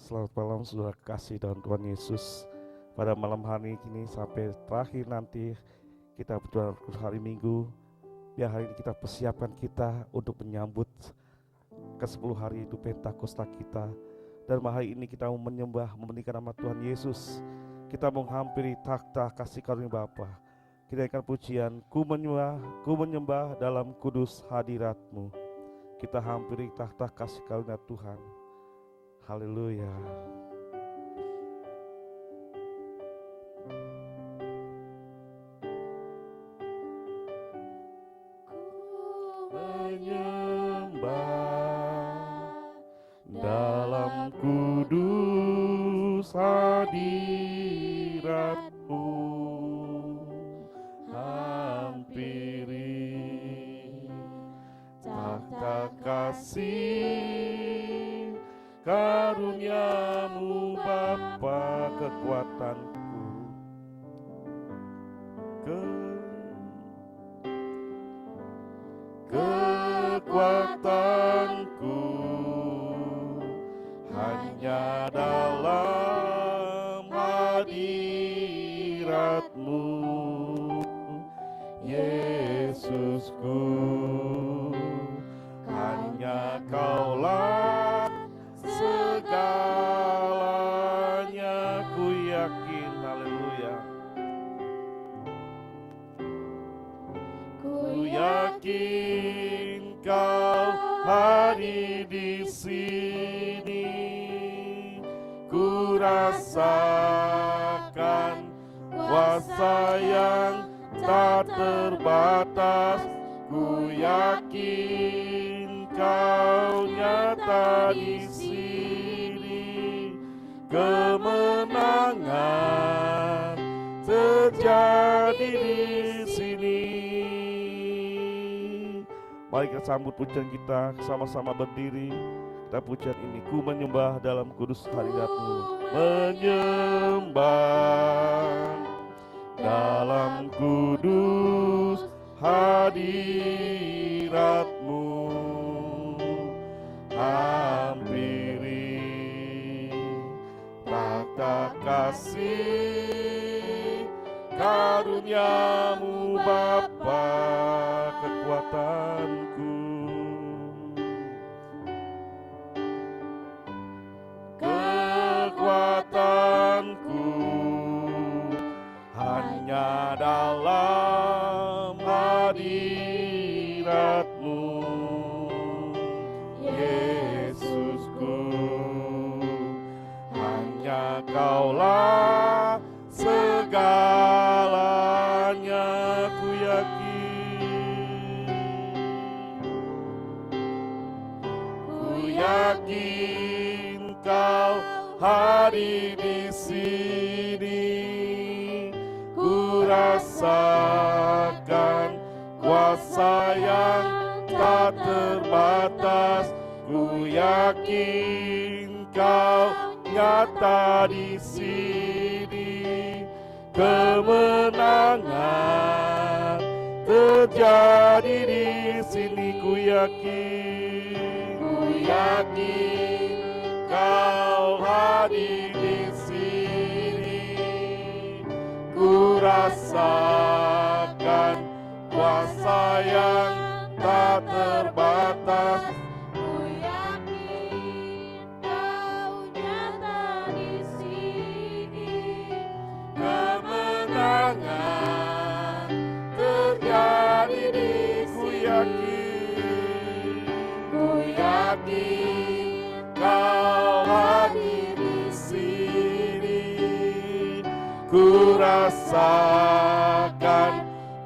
Selamat malam saudara kasih dalam Tuhan Yesus. Pada malam hari ini sampai terakhir nanti kita berdoa hari Minggu. Biar hari ini kita persiapkan kita untuk menyambut ke-10 hari itu Pentakosta kita. Dan hari ini kita mau menyembah, mementingkan nama Tuhan Yesus. Kita menghampiri takhta kasih karunia Bapa. Kita akan pujian, ku menyembah dalam kudus hadirat-Mu. Kita hampiri takhta kasih karunia Tuhan. Haleluya. Dalam kudus hadirat-Mu, hampiri takhta kasih karunia-Mu Bapa, kekuatanku, kekuatanku hanya dalam hadirat-Mu, Yesusku. Hanya Kaulah segalanya, ku yakin, haleluya. Ku yakin Kau hadir di sini, ku rasakan kuasa yang tak terbatas. Ku yakin Kau nyata di sini, kemenangan terjadi di sini. Mari kita sambut pujian kita, sama-sama berdiri. Kita pujian ini, ku menyembah dalam kudus hadirat-Mu. Menyembah dalam kudus hadirat-Mu, hampiri takhta kasih karunia-Mu Bapa, kekuatanku, kekuatanku hanya dalam hadirat-Mu, Yesusku. Hanya Kaulah segalanya, ku yakin. Ku yakin Kau hadir di sini, ku rasakan kuasa yang tak terbatas. Ku yakin Kau nyata di sini, kemenangan terjadi di sini. Ku yakin Kau hadir di sini, ku rasakan kuasa yang tak terbatas. Ku yakin Kau nyata di sini, kemenangan terjadi di sini. Ku yakin Kau hadir di sini, ku rasakan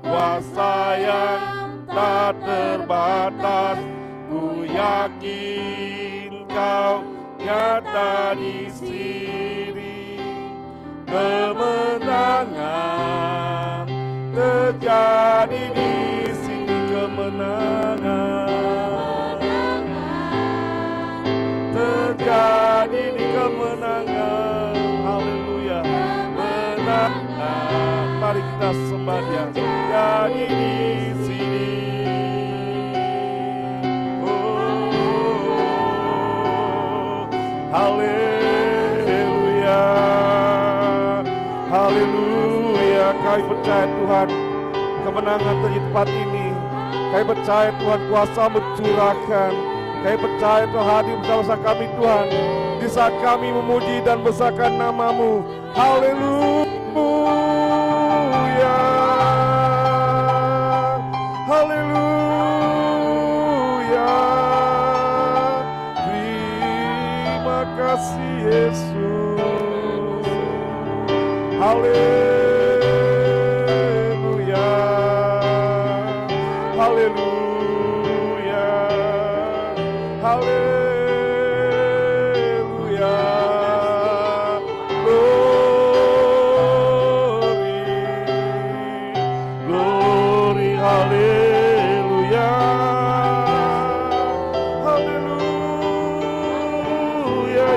kuasa yang tak terbatas. Ku yakin Kau nyata di sini, kemenangan terjadi di sini, kemenangan terjadi di kemenangan. Haleluya, kemenangan. Mari kita sembah Dia, jadi di sini. Oh, haleluya. kami percaya Tuhan, kemenangan terjadi di tempat ini. Kami percaya Tuhan, kuasa-Mu curahkan. Kami percaya Tuhan hadir bersama kami Tuhan, di saat kami memuji dan besarkan nama-Mu. Haleluya, haleluya. Terima kasih Yesus. Haleluya, haleluya, haleluya. Glory, glory, haleluya, haleluya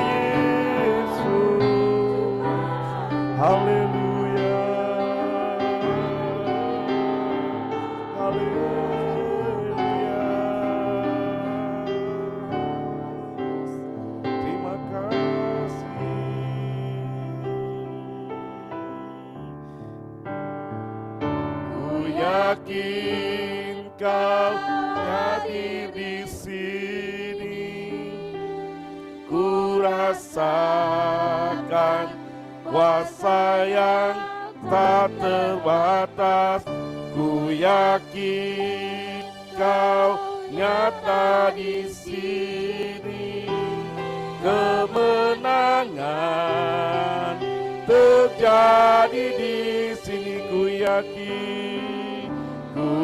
Yesus. Haleluya, haleluya. Terima kasih. Ku yakin Kau hadir di sini. Ku rasakan kuasa yang tak terbatas. Ku yakin Kau nyata di sini. Kemenangan terjadi di sini. Ku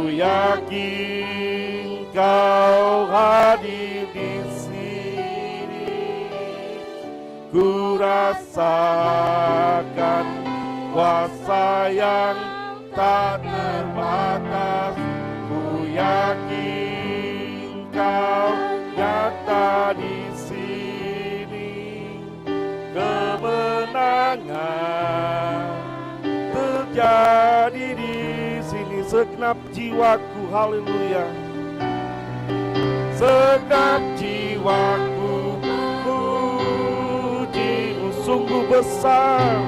yakin Kau hadir di sini. Ku rasakan kuasa yang tak terbatas. Ku yakin Kau nyata di sini. Kemenangan terjadi di sini. Segenap jiwaku, haleluya. Segenap jiwaku puji-Mu. Sungguh besar,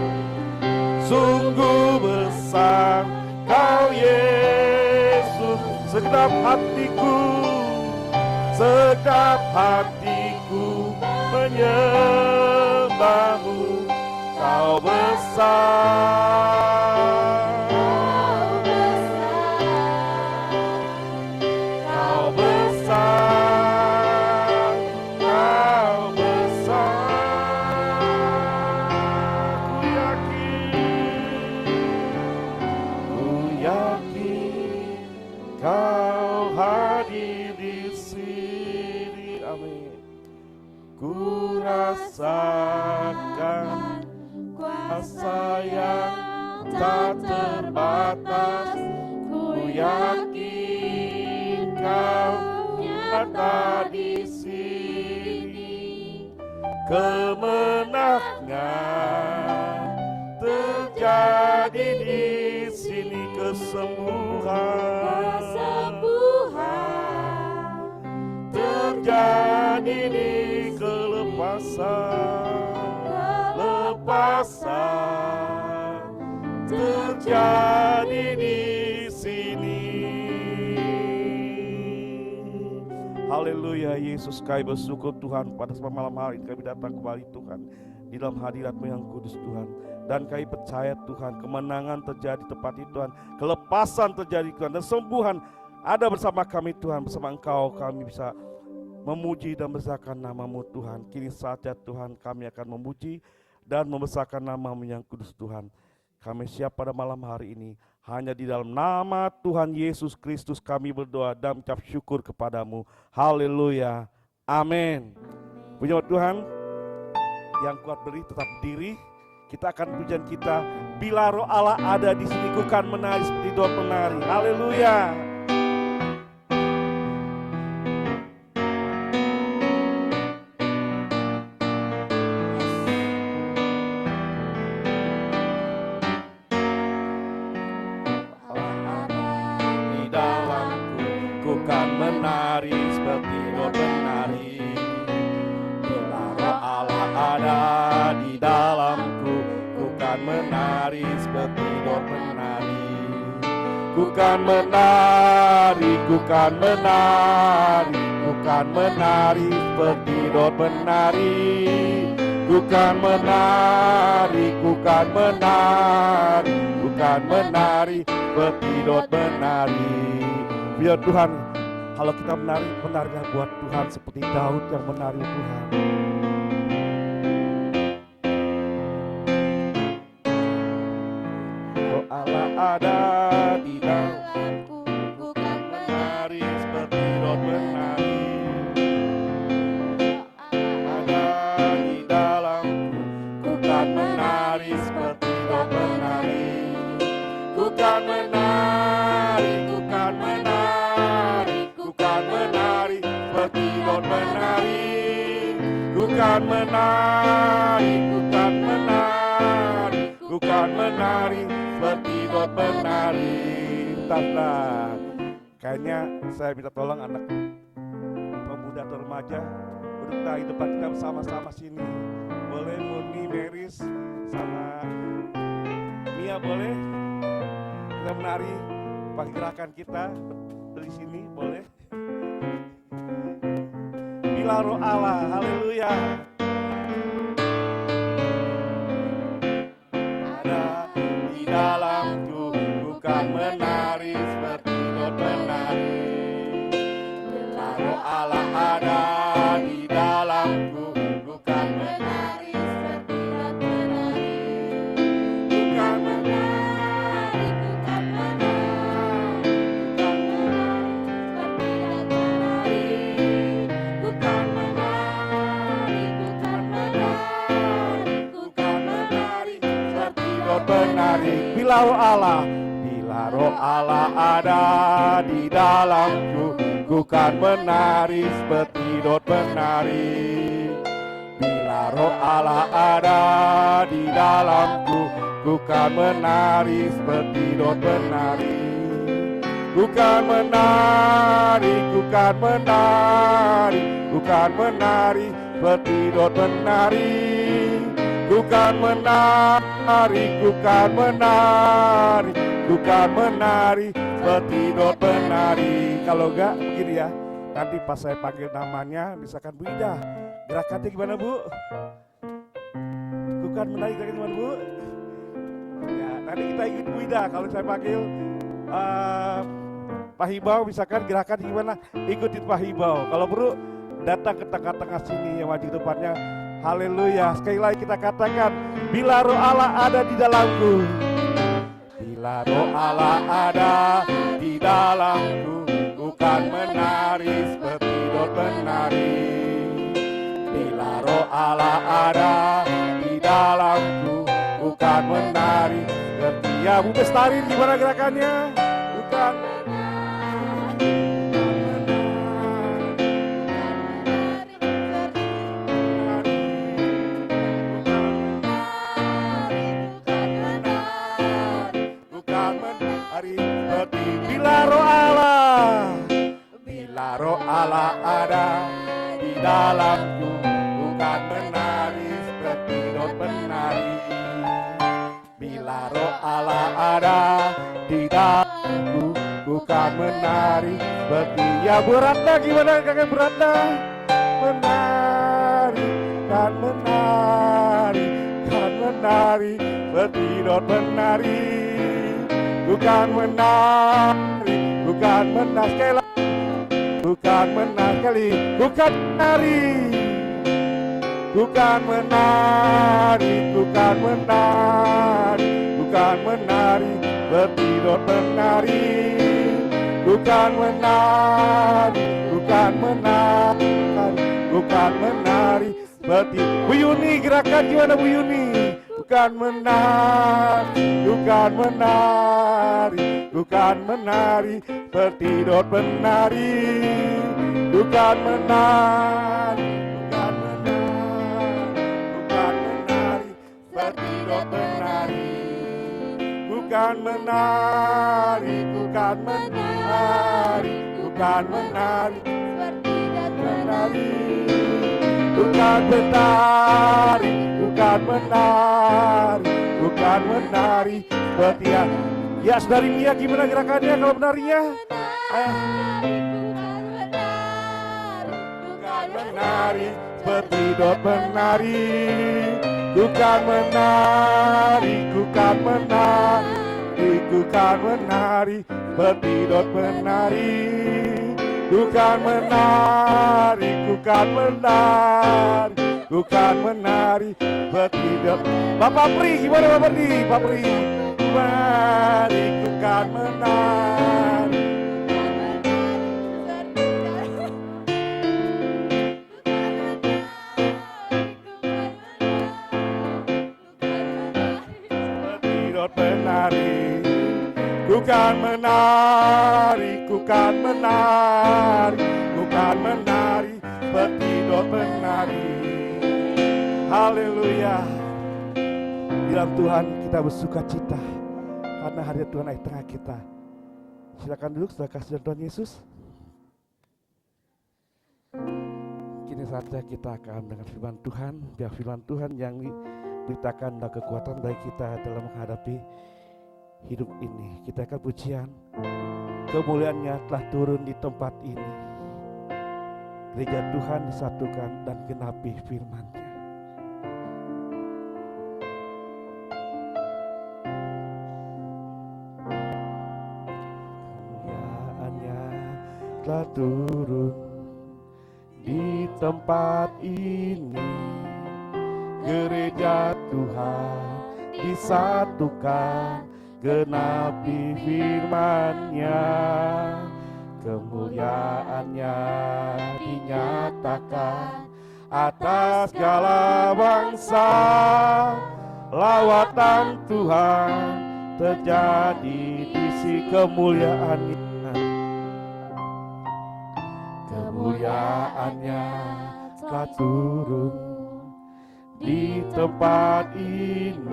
sungguh besar Kau Yesus. Segenap hatiku menyembah-Mu. Kau besar, Kau besar, Kau besar. Ku yakin Kau hadir di sini. Amin. Ku rasakan kuasa yang tak terbatas. Ku yakin Kau nyata di sini. Kemenangan terjadi di sini. Kesembuhan terjadi di lepasan terjadi di sini. Haleluya Yesus, kami bersyukur Tuhan pada malam hari ini kami datang kembali Tuhan di dalam hadirat-Mu yang kudus Tuhan. Dan kami percaya Tuhan, kemenangan terjadi tempat itu Tuhan, kelepasan terjadi Tuhan, dan sembuhan ada bersama kami Tuhan. Bersama Engkau kami bisa memuji dan membesarkan nama-Mu Tuhan. Kini saatnya Tuhan kami akan memuji dan membesarkan nama-Mu yang kudus Tuhan. Kami siap pada malam hari ini, hanya di dalam nama Tuhan Yesus Kristus kami berdoa dan mengucap syukur kepadamu. Haleluya, amin. Puji Tuhan, yang kuat beri tetap berdiri. Kita akan pujian kita, bila roh Allah ada di sini, ku kan menari seperti doa penari. Haleluya. Menari seperti roh penari. Bila roh Allah ada di dalamku, ku kan menari seperti roh penari. bukan menari, bukan menari, bukan menari seperti Daud menari, bukan menari, bukan menari, bukan menari seperti Daud menari. Biar Tuhan, kalau kita menari, menarilah buat Tuhan seperti Daud yang menari Tuhan. Oh Allah ada di dalamku, bukan menari seperti Daud menari. Ada di dalamku, bukan menari seperti Daud menari. Bukan menari, bukan menari, bukan menari seperti Daud menari. Bukan menari, bukan menari, bukan menari seperti Daud menari. Tanda, kayaknya saya minta tolong anak pemuda atau remaja untuk naik depan kita bersama-sama sini. Boleh Murni, Meris, sama Mia boleh? Kita menari pakai gerakan kita dari sini, boleh? Bila roh Allah, haleluya. Ada di dalamku, bukan menari seperti Daud menari. Bila roh Allah ada di dalamku, bukan menari seperti Daud menari. Bukan menari, bukan menari, bukan menari seperti Daud menari. Bukan menari, bukan menari, bukan menari seperti Daud menari. Bila roh Allah, bila roh Allah ada di dalamku, bukan menari seperti Daud menari. Bila roh Allah ada di dalamku, bukan menari seperti Daud menari. Bukan menari, bukan menari, bukan menari seperti Daud menari. Bukan menari, bukan menari, bukan menari seperti Daud menari. Kalau enggak begini ya, nanti pas saya panggil namanya, misalkan Bu Ida, gerakannya gimana Bu? Bukan menari, gerakannya gimana Bu? Ya, nanti kita ikut Bu Ida. Kalau saya panggil Pak Hibau, misalkan gerakan gimana, ikutin Pak Hibau. Kalau perlu datang ke tengah-tengah sini yang maju depannya. Haleluya. Sekali lagi kita katakan, bila roh Allah ada di dalamku, bila roh Allah ada di dalamku, bukan menari seperti Daud menari. Bila roh Allah ada di dalamku, bukan menari seperti, ya Bu Bestari gimana gerakannya? Bukan seperti bila roh Allah, bila roh Allah ada di dalamku, bukan menari seperti Daud menari. Bila roh Allah ada di dalamku, bukan menari seperti, ya Bu Ratna gimana kakak Bu Ratna? Menari, kan menari, kan menari seperti Daud menari. Bukan menari, bukan menari sekali lagi. Bukan menari sekali, bukan menari. Bukan menari, bukan menari, bukan menari seperti Daud menari. Bukan menari, bukan menari, bukan menari seperti Bu Yuni. Gerakan gimana Bu Yuni? Bukan menari, bukan menari, bukan menari seperti Daud menari. Bukan menari, bukan menari, bukan menari seperti Daud menari. Bukan menari, bukan menari, bukan menari seperti Daud menari. Bukan menari, bukan menari, bukan menari seperti yang Ya, saudari Mia, gimana gerakannya kalau menarinya? Bukan menari seperti dot menari, bukan menari, bukan menari, bukan menari seperti dot menari, bukan menari, bukan menari, bukan menari seperti dot. Bapak Pri, gimana Bapak Pri? Bapak Pri, mari bukan menari. Menari, bukan menari, bukan menari, bukan menari seperti dot menari. Haleluya. Dalam Tuhan kita bersuka cita karena hadir Tuhan di tengah kita. Silakan duduk, saudara kasih Tuhan Yesus. Kini saatnya kita akan mendengar firman Tuhan. Biar firman Tuhan yang beritakan kekuatan bagi kita dalam menghadapi hidup ini. Kita akan pujian, kemuliaannya telah turun di tempat ini. Gereja Tuhan disatukan dan genapi firman-Nya. Kemuliaannya telah turun di tempat ini. Gereja Tuhan disatukan, genapi firman-Nya. Kemuliaan-Nya dinyatakan atas segala bangsa. Lawatan Tuhan terjadi di sisi kemuliaan-Nya. Kemuliaan-Nya telah turun di tempat ini.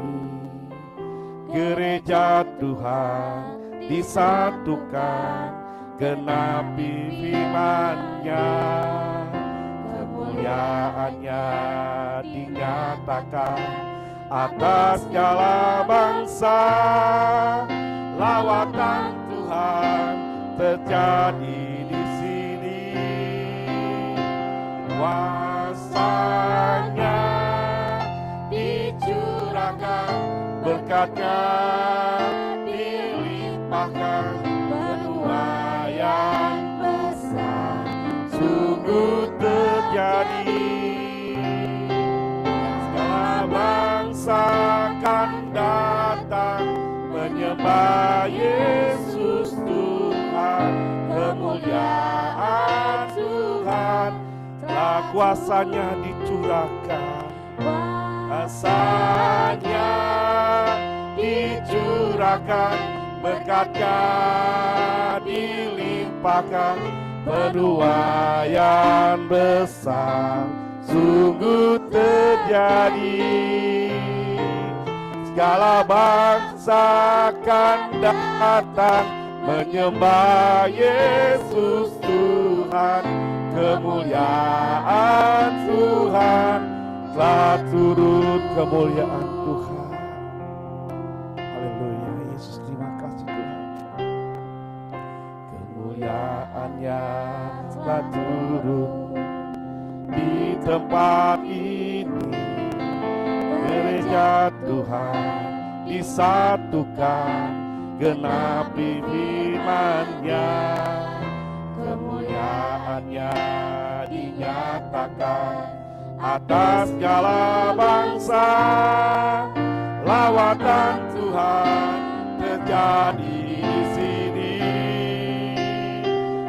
Gereja Tuhan disatukan, genapi firman-Nya. Kemuliaan-Nya dinyatakan atas segala bangsa. Lawatan Tuhan terjadi di sini. Kuasa-Nya dicurahkan, berkat-Nya dilimpahkan, penuaian besar sungguh terjadi. Segala bangsa akan datang menyembah Yesus Tuhan. Kemuliaan Tuhan telah kuasa-Nya dicurahkan. Kuasa-Nya dicurahkan, berkat-Nya dilimpahkan, penuaian besar sungguh terjadi. Segala bangsa akan datang menyembah Yesus Tuhan. Kemuliaan Tuhan telah turun, kemuliaan Tuhan. Haleluya, Yesus, terima kasih Tuhan. Kemuliaan-Nya telah turun di tempat ini. Gereja Tuhan disatukan, genapi firman-Nya. Kemuliaan-Nya dinyatakan atas segala bangsa. Lawatan Tuhan terjadi di sini.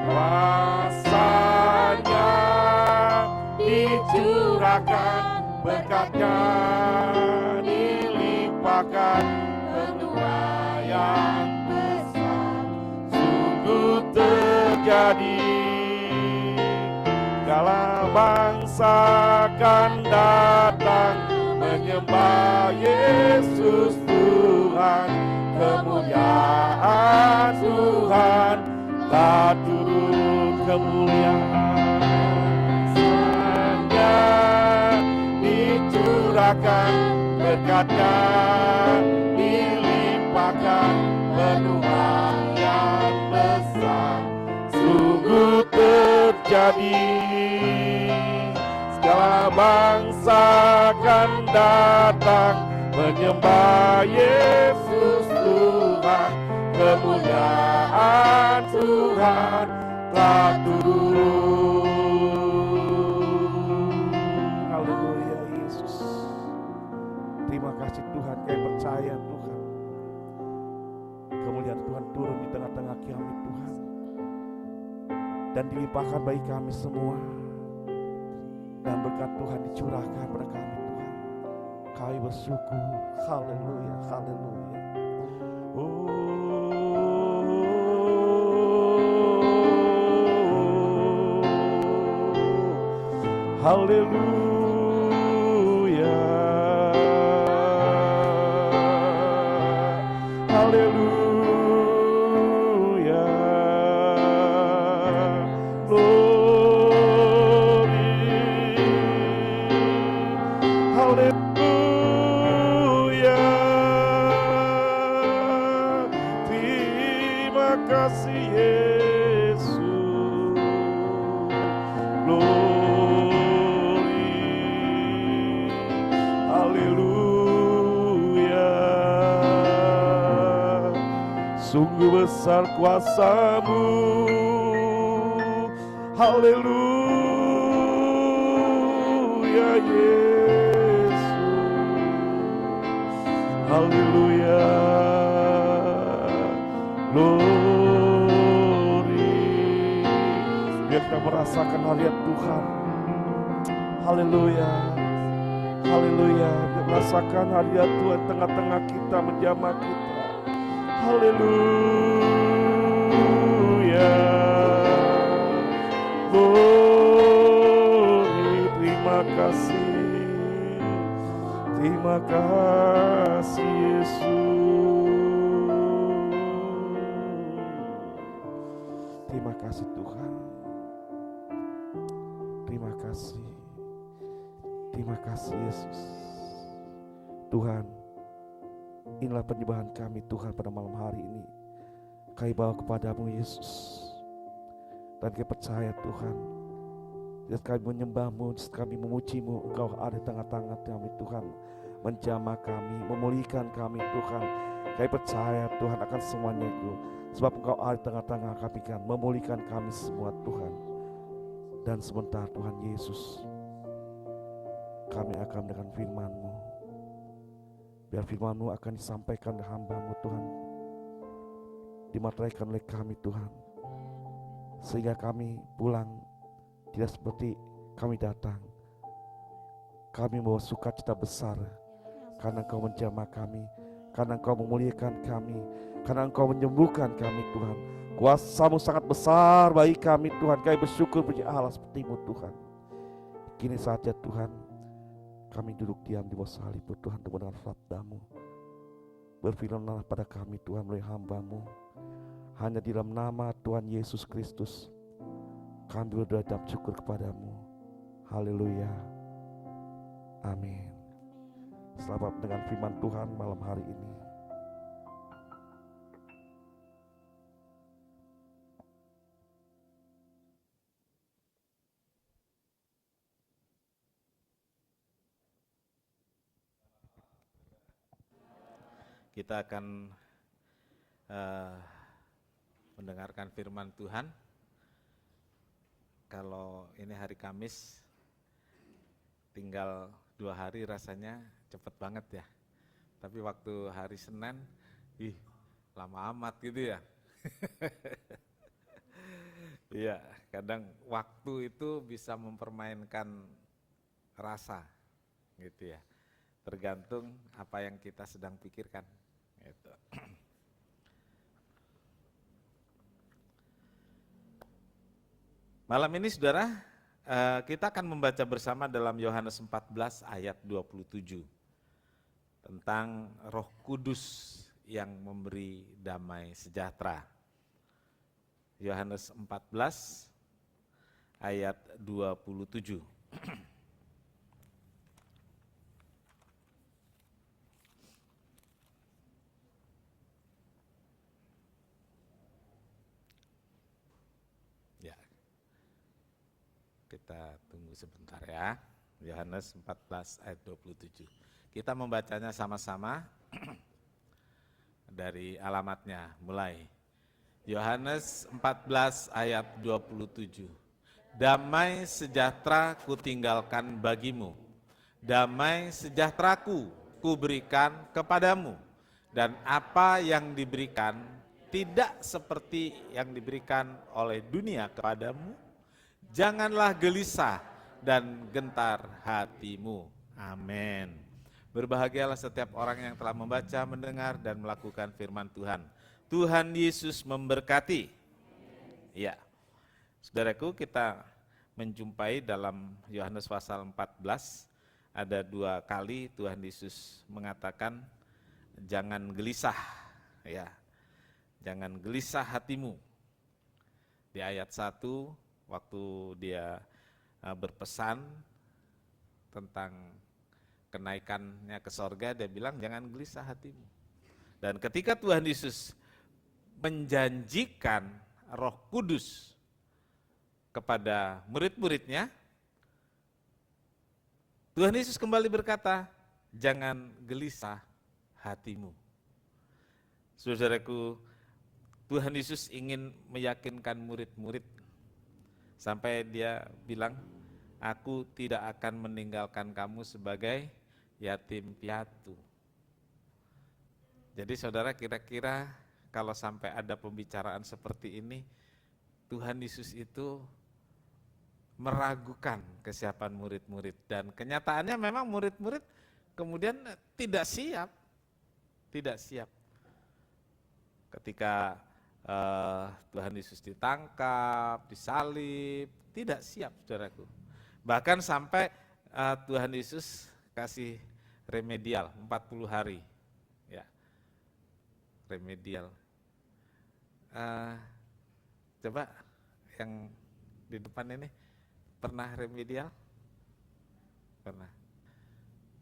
Kuasa-Nya dicurahkan, berkat-Nya dilimpahkan, penuaian besar sungguh terjadi. Segala bangsa akan datang menyembah Yesus Tuhan. Kemuliaan Tuhan telah turun, kemuliaan-Nya dicurahkan, berkat-Nya dilimpahkan, Penuhan yang besar sungguh terjadi. Segala bangsa akan datang menyembah Yesus Tuhan. Kemuliaan Tuhan telah turun. Haleluya Yesus. Terima kasih Tuhan, kami percaya Tuhan. Kemuliaan Tuhan turun di tengah-tengah kami Tuhan. Dan dilimpahkan bagi kami semua. Dan berkat Tuhan dicurahkan pada kami Tuhan. Kami bersyukur. Haleluya, haleluya. Oh. Haleluya. Haleluya. Glory. Haleluya. Terima kasih Yesus. Glory. Haleluya. Sungguh besar kuasa-Mu. Haleluya Yesus. Haleluya. Glory. Biar kita merasakan hadirat Tuhan. Haleluya. Haleluya. Kita merasakan hadirat Tuhan tengah-tengah kita, menjamah kita. Haleluya. Glory. Terima kasih. Terima kasih Yesus. Terima kasih Tuhan. Terima kasih. Terima kasih Yesus. Tuhan, inilah penyembahan kami Tuhan pada malam hari ini. Kami bawa kepadamu Yesus. Dan kami percaya Tuhan, saat kami menyembah-Mu, saat kami memuji-Mu, Engkau ada di tengah-tengah kami Tuhan. Menjamah kami, memulihkan kami Tuhan. Kami percaya Tuhan akan semuanya itu. Sebab Engkau ada di tengah-tengah kami kan, memulihkan kami semua Tuhan. Dan sebentar Tuhan Yesus, kami akan mendengar firman-Mu. Biar firman-Mu akan disampaikan oleh hamba-Mu Tuhan, dimateraikan oleh kami Tuhan, sehingga kami pulang tidak seperti kami datang. Kami membawa sukacita besar, karena Engkau menjamah kami, karena Engkau memuliakan kami, karena Engkau menyembuhkan kami Tuhan. Kuasa-Mu sangat besar bagi kami Tuhan. Kami bersyukur puji Allah seperti-Mu Tuhan. Kini saja Tuhan, kami duduk diam di bawah salib Tuhan untuk mendengar sabda-Mu. Berfirmanlah pada kami Tuhan melalui hamba-Mu. Hanya di dalam nama Tuhan Yesus Kristus kami berdoa dan syukur kepadamu. Haleluya. Amin. Selamat dengan firman Tuhan malam hari ini. Kita akan mendengarkan firman Tuhan. Kalau ini hari Kamis, tinggal 2 hari rasanya cepet banget ya. Tapi waktu hari Senin, lama amat gitu ya. Iya, kadang waktu itu bisa mempermainkan rasa gitu ya. Tergantung apa yang kita sedang pikirkan. Gitu. Malam ini saudara, kita akan membaca bersama dalam Yohanes 14 ayat 27 tentang Roh Kudus yang memberi damai sejahtera. Yohanes 14 ayat 27. Kita tunggu sebentar ya. Yohanes 14 ayat 27. Kita membacanya sama-sama dari alamatnya mulai. Yohanes 14 ayat 27. Damai sejahtera kutinggalkan bagimu. Damai sejahteraku kuberikan kepadamu. Dan apa yang diberikan tidak seperti yang diberikan oleh dunia kepadamu. Janganlah gelisah dan gentar hatimu. Amin. Berbahagialah setiap orang yang telah membaca, mendengar, dan melakukan firman Tuhan. Tuhan Yesus memberkati. Ya, saudaraku, kita menjumpai dalam Yohanes pasal 14, ada 2 kali Tuhan Yesus mengatakan, jangan gelisah, ya, jangan gelisah hatimu. Di ayat 1, waktu dia berpesan tentang kenaikannya ke sorga, dia bilang jangan gelisah hatimu. Dan ketika Tuhan Yesus menjanjikan Roh Kudus kepada murid-muridnya, Tuhan Yesus kembali berkata, jangan gelisah hatimu. Saudaraku, Tuhan Yesus ingin meyakinkan murid-murid sampai dia bilang, aku tidak akan meninggalkan kamu sebagai yatim piatu. Jadi saudara, kira-kira kalau sampai ada pembicaraan seperti ini, Tuhan Yesus itu meragukan kesiapan murid-murid. Dan kenyataannya memang murid-murid kemudian tidak siap. Tidak siap. Ketika Tuhan Yesus ditangkap, disalib, tidak siap, saudaraku. Bahkan sampai Tuhan Yesus kasih remedial 40 hari. Ya, remedial. Coba yang di depan ini pernah remedial? Pernah.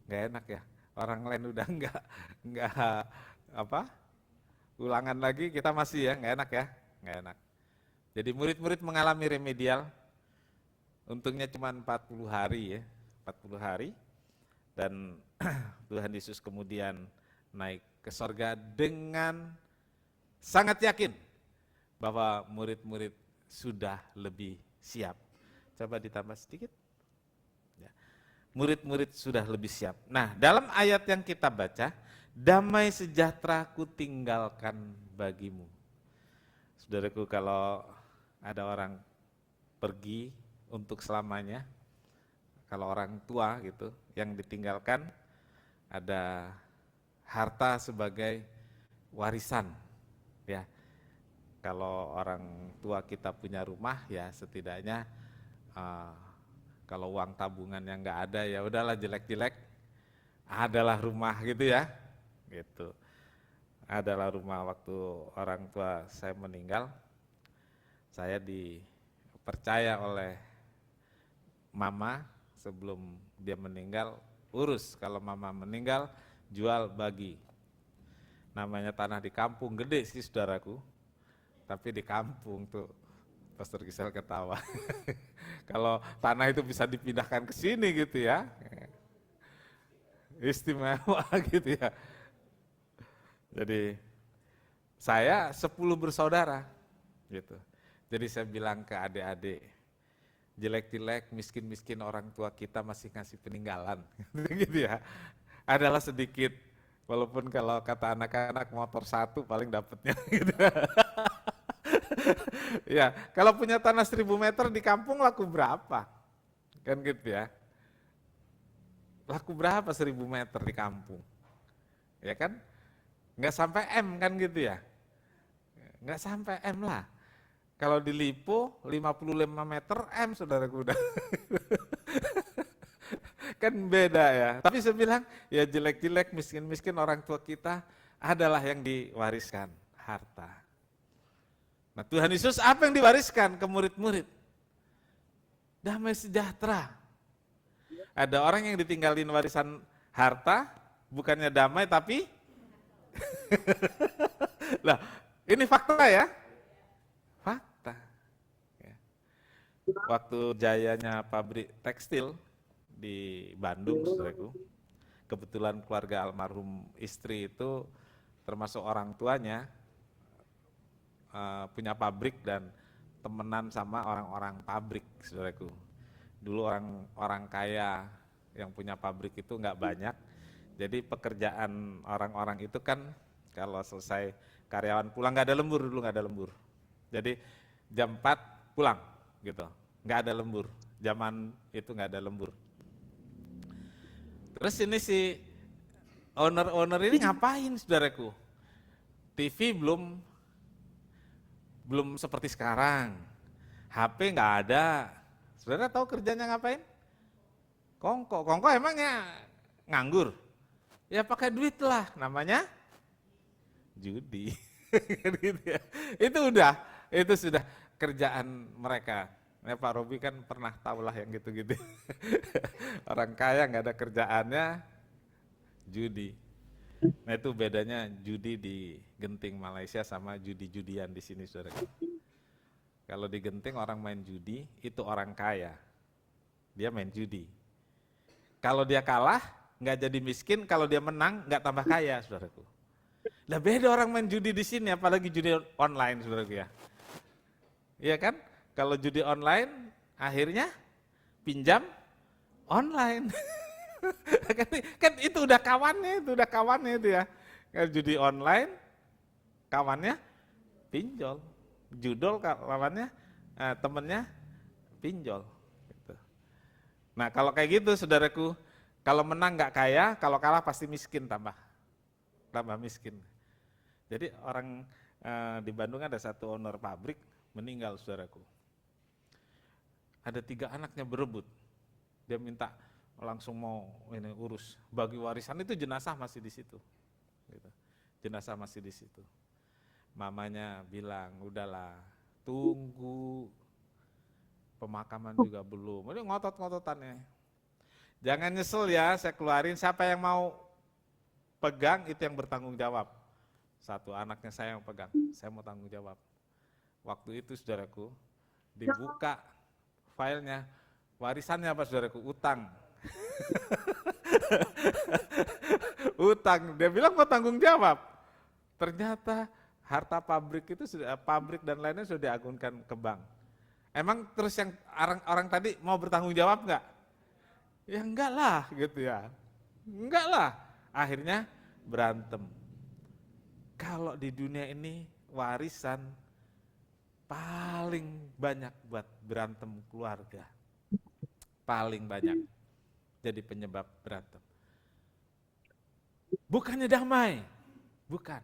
Nggak enak ya. Orang lain udah nggak apa? Ulangan lagi, kita masih ya, nggak enak ya, nggak enak. Jadi murid-murid mengalami remedial. Untungnya cuma 40 hari ya, 40 hari. Dan Tuhan Yesus kemudian naik ke sorga dengan sangat yakin bahwa murid-murid sudah lebih siap. Coba ditambah sedikit. Ya. Murid-murid sudah lebih siap. Nah, dalam ayat yang kita baca, damai sejahtera ku tinggalkan bagimu. Saudaraku, kalau ada orang pergi untuk selamanya, kalau orang tua gitu, yang ditinggalkan ada harta sebagai warisan, ya. Kalau orang tua kita punya rumah, ya setidaknya kalau uang tabungan yang nggak ada, ya udahlah jelek-jelek, adalah rumah gitu ya, gitu. Adalah rumah. Waktu orang tua saya meninggal, saya dipercaya oleh mama sebelum dia meninggal, urus kalau mama meninggal, jual bagi. Namanya tanah di kampung, gede sih saudaraku. Tapi di kampung tuh, Pastor Gisel ketawa. Kalau tanah itu bisa dipindahkan ke sini gitu ya, istimewa gitu ya. Jadi saya 10 bersaudara gitu. Jadi saya bilang ke adik-adik, jelek-jelek, miskin-miskin orang tua kita masih ngasih peninggalan gitu ya. Adalah sedikit, walaupun kalau kata anak-anak motor 1 paling dapatnya gitu. Ya, kalau punya tanah 1000 meter di kampung laku berapa? Kan gitu ya. Laku berapa 1000 meter di kampung? Ya kan? Nggak sampai M kan gitu ya. Nggak sampai M lah. Kalau di Lipo 55 meter M, saudaraku udah. Kan beda ya. Tapi saya bilang, ya jelek-jelek, miskin-miskin orang tua kita adalah yang diwariskan, harta. Nah, Tuhan Yesus apa yang diwariskan ke murid-murid? Damai sejahtera. Ada orang yang ditinggalin warisan harta, bukannya damai tapi lah, ini fakta ya. Fakta. Ya. waktu jayanya pabrik tekstil di Bandung, saudaraku. Kebetulan keluarga almarhum istri itu termasuk orang tuanya punya pabrik dan temenan sama orang-orang pabrik, saudaraku. Dulu orang kaya yang punya pabrik itu nggak banyak, jadi pekerjaan orang-orang itu kan kalau selesai karyawan pulang, nggak ada lembur dulu, nggak ada lembur. Jadi jam 4 pulang gitu, nggak ada lembur. Zaman itu nggak ada lembur. Terus ini si owner ini ngapain, saudaraku? TV belum seperti sekarang, HP nggak ada. Saudara tahu kerjanya ngapain? Kongko emangnya nganggur? Ya pakai duit lah, namanya judi. Gitu ya. Itu sudah kerjaan mereka. Ya, Pak Robi kan pernah tahu lah yang gitu-gitu. Orang kaya nggak ada kerjaannya, judi. Nah itu bedanya judi di Genting Malaysia sama judi-judian di sini, saudara. Kalau di Genting orang main judi itu orang kaya, dia main judi. Kalau dia kalah nggak jadi miskin, kalau dia menang nggak tambah kaya, saudaraku. Nah beda orang main judi di sini, apalagi judi online, saudaraku ya. Iya kan? Kalau judi online akhirnya pinjam online. kan itu udah kawannya itu ya. Kalau judi online kawannya pinjol, judol lawannya temennya pinjol. Gitu. Nah kalau kayak gitu, saudaraku, kalau menang nggak kaya, kalau kalah pasti miskin, tambah miskin. Jadi orang di Bandung ada satu owner pabrik meninggal, saudaraku. Ada 3 anaknya berebut, dia minta langsung mau ini urus bagi warisan, itu jenazah masih di situ. Gitu. Jenazah masih di situ. Mamanya bilang, udahlah, tunggu pemakaman juga belum. Ini ngotot-ngototannya. Jangan nyesel ya, saya keluarin, siapa yang mau pegang itu yang bertanggung jawab. Satu anaknya saya yang pegang, saya mau tanggung jawab. Waktu itu, saudaraku, dibuka filenya, warisannya apa, saudaraku? Utang. Utang, dia bilang mau tanggung jawab. Ternyata harta pabrik itu pabrik dan lainnya sudah diagunkan ke bank. Emang terus yang orang tadi mau bertanggung jawab nggak? Ya enggak lah gitu ya. Enggak lah. Akhirnya berantem. Kalau di dunia ini warisan paling banyak buat berantem keluarga. Paling banyak jadi penyebab berantem. Bukannya damai, bukan.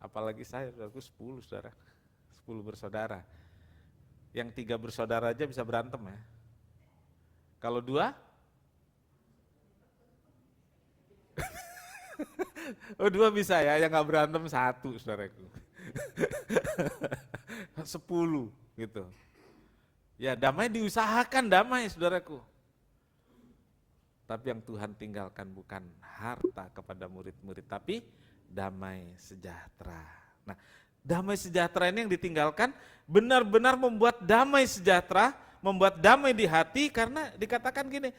Apalagi saya, aku 10 saudara, 10 bersaudara. Yang 3 bersaudara aja bisa berantem ya. Kalau 2, oh 2 bisa ya, yang nggak berantem 1, saudaraku. 10 gitu. Ya damai diusahakan, damai, saudaraku. Tapi yang Tuhan tinggalkan bukan harta kepada murid-murid, tapi damai sejahtera. Nah, damai sejahtera ini yang ditinggalkan benar-benar membuat damai sejahtera, membuat damai di hati, karena dikatakan gini,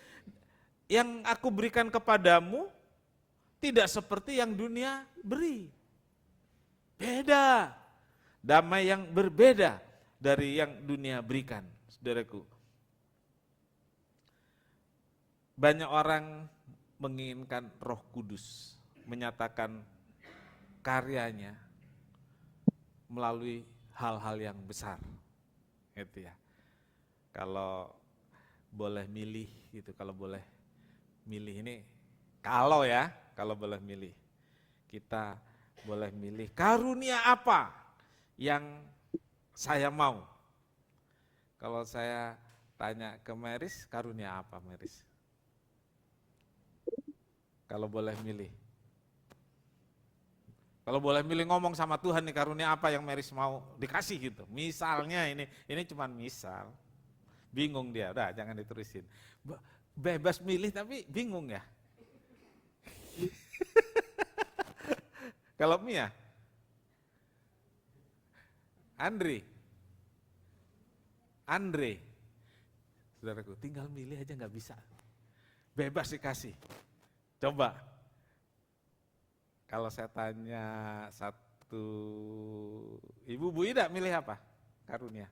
yang aku berikan kepadamu tidak seperti yang dunia beri. Beda. Damai yang berbeda dari yang dunia berikan, saudaraku. Banyak orang menginginkan Roh Kudus menyatakan karyanya melalui hal-hal yang besar. Gitu ya. Kalau boleh milih gitu, kalau boleh milih ini, kalau boleh milih, kita boleh milih karunia apa yang saya mau. Kalau saya tanya ke Meris, karunia apa, Meris? Kalau boleh milih. Kalau boleh milih ngomong sama Tuhan nih, karunia apa yang Meris mau dikasih gitu. Misalnya ini cuma misal. Bingung dia, udah jangan diterusin. Bebas milih tapi bingung ya. Kalau Mia, Andri, Andre, saudaraku, tinggal milih aja nggak bisa. Bebas dikasih. Coba, kalau saya tanya satu ibu, Bu Ida milih apa? Karunia.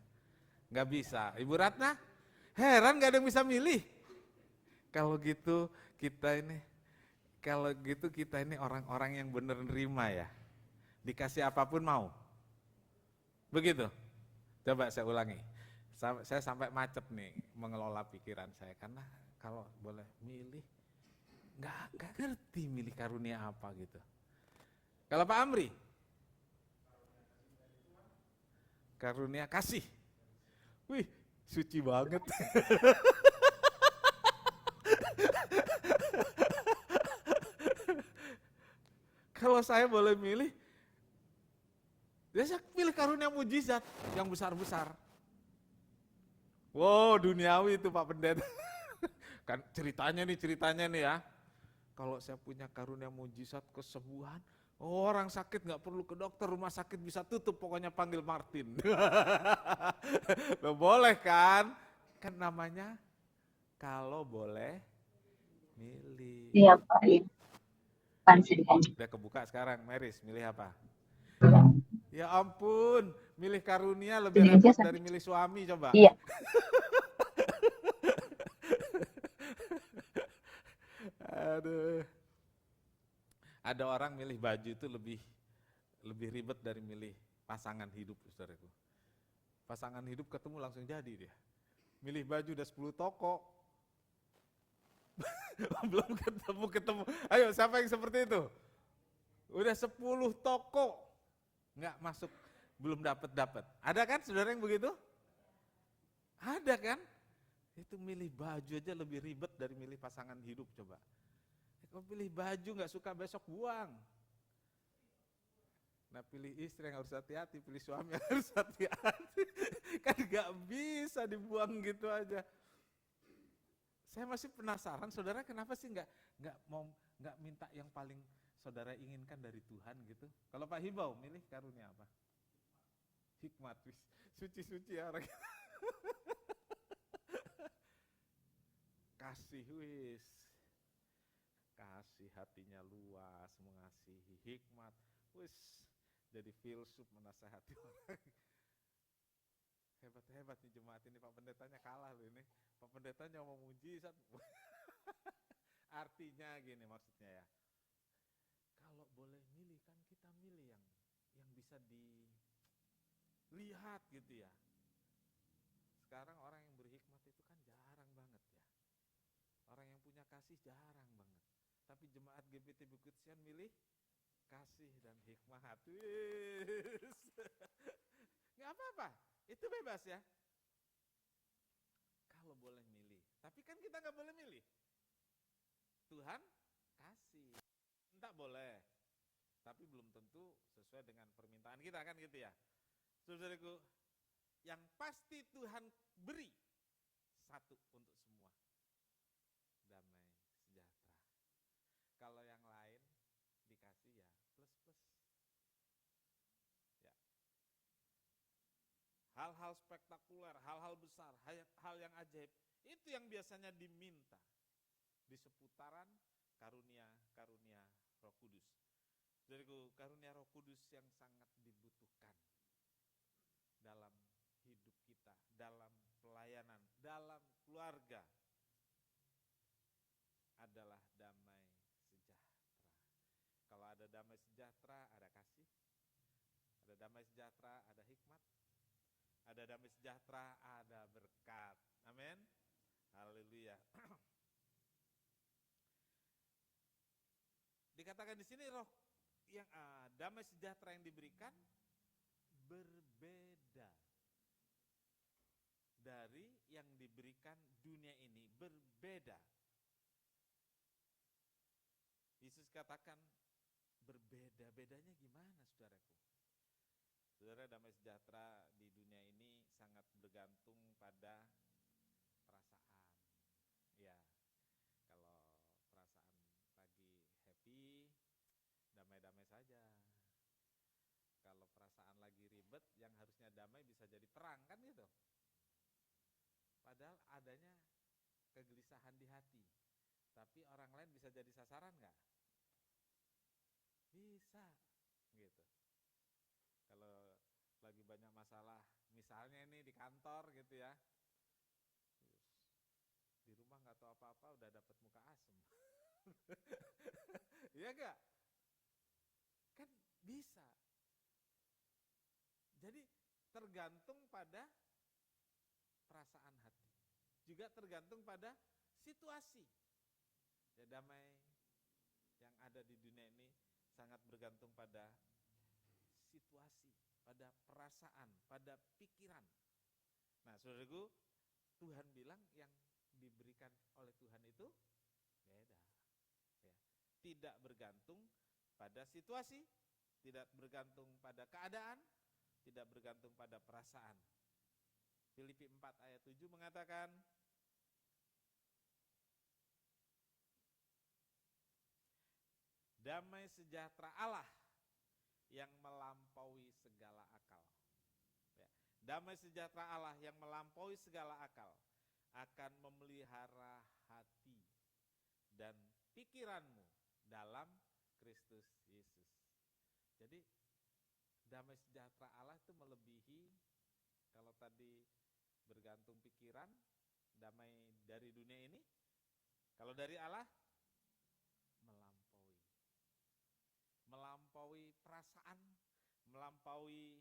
Nggak bisa. Ibu Ratna, heran nggak ada yang bisa milih. Kalau gitu kita ini orang-orang yang bener nerima ya. Dikasih apapun mau. Begitu. Coba saya ulangi. Saya sampai macet nih mengelola pikiran saya karena kalau boleh milih nggak ngerti milih karunia apa gitu. Kalau Pak Amri, karunia kasih. Wih, suci banget. Kalau saya boleh milih, saya pilih karunia mujizat yang besar-besar. Wow, duniawi itu Pak Pendeta. Kan ceritanya nih ya. Kalau saya punya karunia mujizat kesembuhan, orang sakit nggak perlu ke dokter, rumah sakit bisa tutup, pokoknya panggil Martin. Loh, boleh kan? Kan namanya kalau boleh milih. Iya Pak, iya. Pan Udah kebuka sekarang, Meris, milih apa? Ya ampun, milih karunia lebih Ini aja repot sampai- dari milih suami coba. Iya. Aduh. Ada orang milih baju itu lebih ribet dari milih pasangan hidup, saudaraku. Pasangan hidup ketemu langsung jadi dia. Milih baju udah 10 toko. Belum ketemu. Ayo, siapa yang seperti itu? Udah 10 toko. Nggak masuk, belum dapat. Ada kan saudara yang begitu? Ada kan? Itu milih baju aja lebih ribet dari milih pasangan hidup coba. Kalau pilih baju nggak suka besok buang. Nah pilih istri yang harus hati-hati, pilih suami yang harus hati-hati. Kan nggak bisa dibuang gitu aja. Saya masih penasaran, saudara kenapa sih nggak minta yang paling saudara inginkan dari Tuhan gitu? Kalau Pak Hibau milih karunia apa? Hikmat, suci ya orang. Kasih kasih hatinya luas, mengasihi, hikmat, jadi filsuf menasehati orang. Hebat nih jemaat ini, Pak Pendetanya kalah loh ini. Pak Pendetanya mau mujizat. Artinya gini maksudnya ya. Kalau boleh milih kan kita milih yang bisa dilihat gitu ya. Sekarang orang yang berhikmat itu kan jarang banget ya. Orang yang punya kasih jarang banget. Tapi jemaat GBT Bukit milih kasih dan hikmat. Nggak apa-apa, itu bebas ya. Kalau boleh milih, tapi kan kita nggak boleh milih. Tuhan kasih, entah boleh, tapi belum tentu sesuai dengan permintaan kita kan gitu ya. Saudaraku, yang pasti Tuhan beri satu untuk semua, damai sejahtera. Kalau yang lain dikasih ya plus. Ya. Hal-hal spektakuler, hal-hal besar, hal yang ajaib, itu yang biasanya diminta di seputaran karunia Roh Kudus. Jadi karunia Roh Kudus yang sangat dibutuhkan dalam hidup kita, dalam pelayanan, dalam keluarga adalah damai sejahtera. Kalau ada damai sejahtera, ada kasih. Ada damai sejahtera, ada hikmat. Ada damai sejahtera, ada berkat. Amin. Haleluya. Dikatakan di sini roh yang damai sejahtera yang diberikan berbeda dari yang diberikan dunia ini, berbeda. Yesus katakan berbeda, bedanya gimana saudaraku? Saudara, damai sejahtera di dunia ini sangat bergantung pada perasaan. Ya, kalau perasaan lagi happy, damai-damai saja. Kalau perasaan lagi ribet, yang harusnya damai bisa jadi perang kan gitu. Padahal adanya kegelisahan di hati. Tapi orang lain bisa jadi sasaran nggak? Bisa, gitu. Kalau lagi banyak masalah, misalnya ini di kantor gitu ya, terus di rumah nggak tahu apa-apa udah dapat muka asem. Iya nggak? Kan bisa. Jadi tergantung pada perasaan hati. Juga tergantung pada situasi. Ya, damai yang ada di dunia ini sangat bergantung pada situasi, pada perasaan, pada pikiran. Nah, saudaraku, Tuhan bilang yang diberikan oleh Tuhan itu beda. Ya. Tidak bergantung pada situasi, tidak bergantung pada keadaan, tidak bergantung pada perasaan. Filipi 4 ayat 7 mengatakan, damai sejahtera Allah yang melampaui segala akal. Ya. Damai sejahtera Allah yang melampaui segala akal akan memelihara hati dan pikiranmu dalam Kristus Yesus. Jadi damai sejahtera Allah itu melebihi, kalau tadi bergantung pikiran, damai dari dunia ini, kalau dari Allah melampaui perasaan, melampaui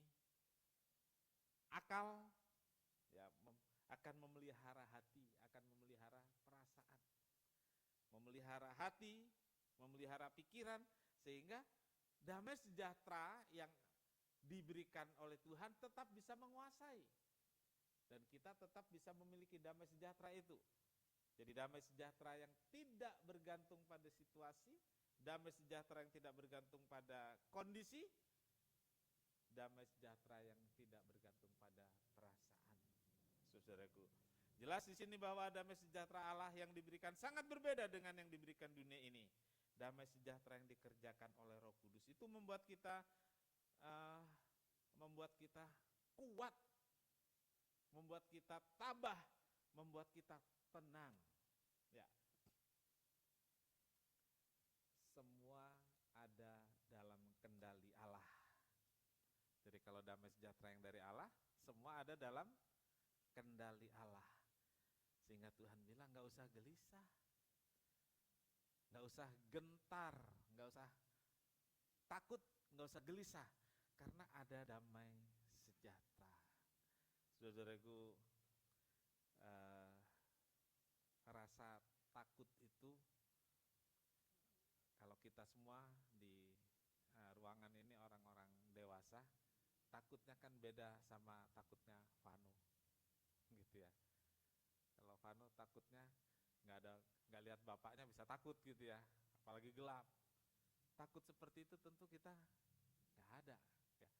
akal, ya, akan memelihara hati, akan memelihara perasaan, memelihara hati, memelihara pikiran, sehingga damai sejahtera yang diberikan oleh Tuhan tetap bisa menguasai, dan kita tetap bisa memiliki damai sejahtera itu. Jadi damai sejahtera yang tidak bergantung pada situasi, damai sejahtera yang tidak bergantung pada kondisi, damai sejahtera yang tidak bergantung pada perasaan. Saudaraku, jelas di sini bahwa damai sejahtera Allah yang diberikan sangat berbeda dengan yang diberikan dunia ini. Damai sejahtera yang dikerjakan oleh Roh Kudus itu membuat kita kuat, membuat kita tabah, membuat kita tenang. Ya. Semua ada dalam kendali Allah. Jadi kalau damai sejahtera yang dari Allah, semua ada dalam kendali Allah. Sehingga Tuhan bilang gak usah gelisah, gak usah gentar, gak usah takut, gak usah gelisah, karena ada damai sejahtera. Saudaraku, rasa takut itu, kalau kita semua di ruangan ini orang-orang dewasa, takutnya kan beda sama takutnya Vano, gitu ya. Kalau Vano takutnya nggak lihat bapaknya bisa takut gitu ya, apalagi gelap. Takut seperti itu tentu kita nggak ada. Ya.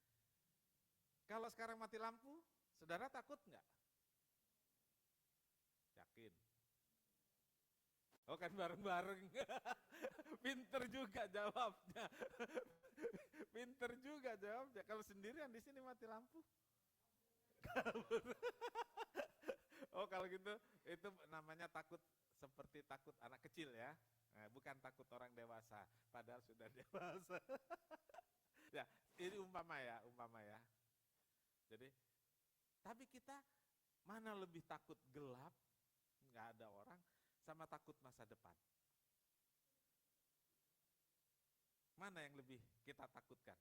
Kalau sekarang mati lampu, saudara takut nggak? Yakin? Oh kan bareng-bareng. Pinter juga jawabnya. Pinter juga jawabnya. Kalau sendirian di sini mati lampu? Kabur. Oh kalau gitu itu namanya takut seperti takut anak kecil ya. Nah, bukan takut orang dewasa, padahal sudah dewasa. Ya, ini umpama ya. Jadi, tapi kita mana lebih takut gelap, nggak ada orang, sama takut masa depan? Mana yang lebih kita takutkan?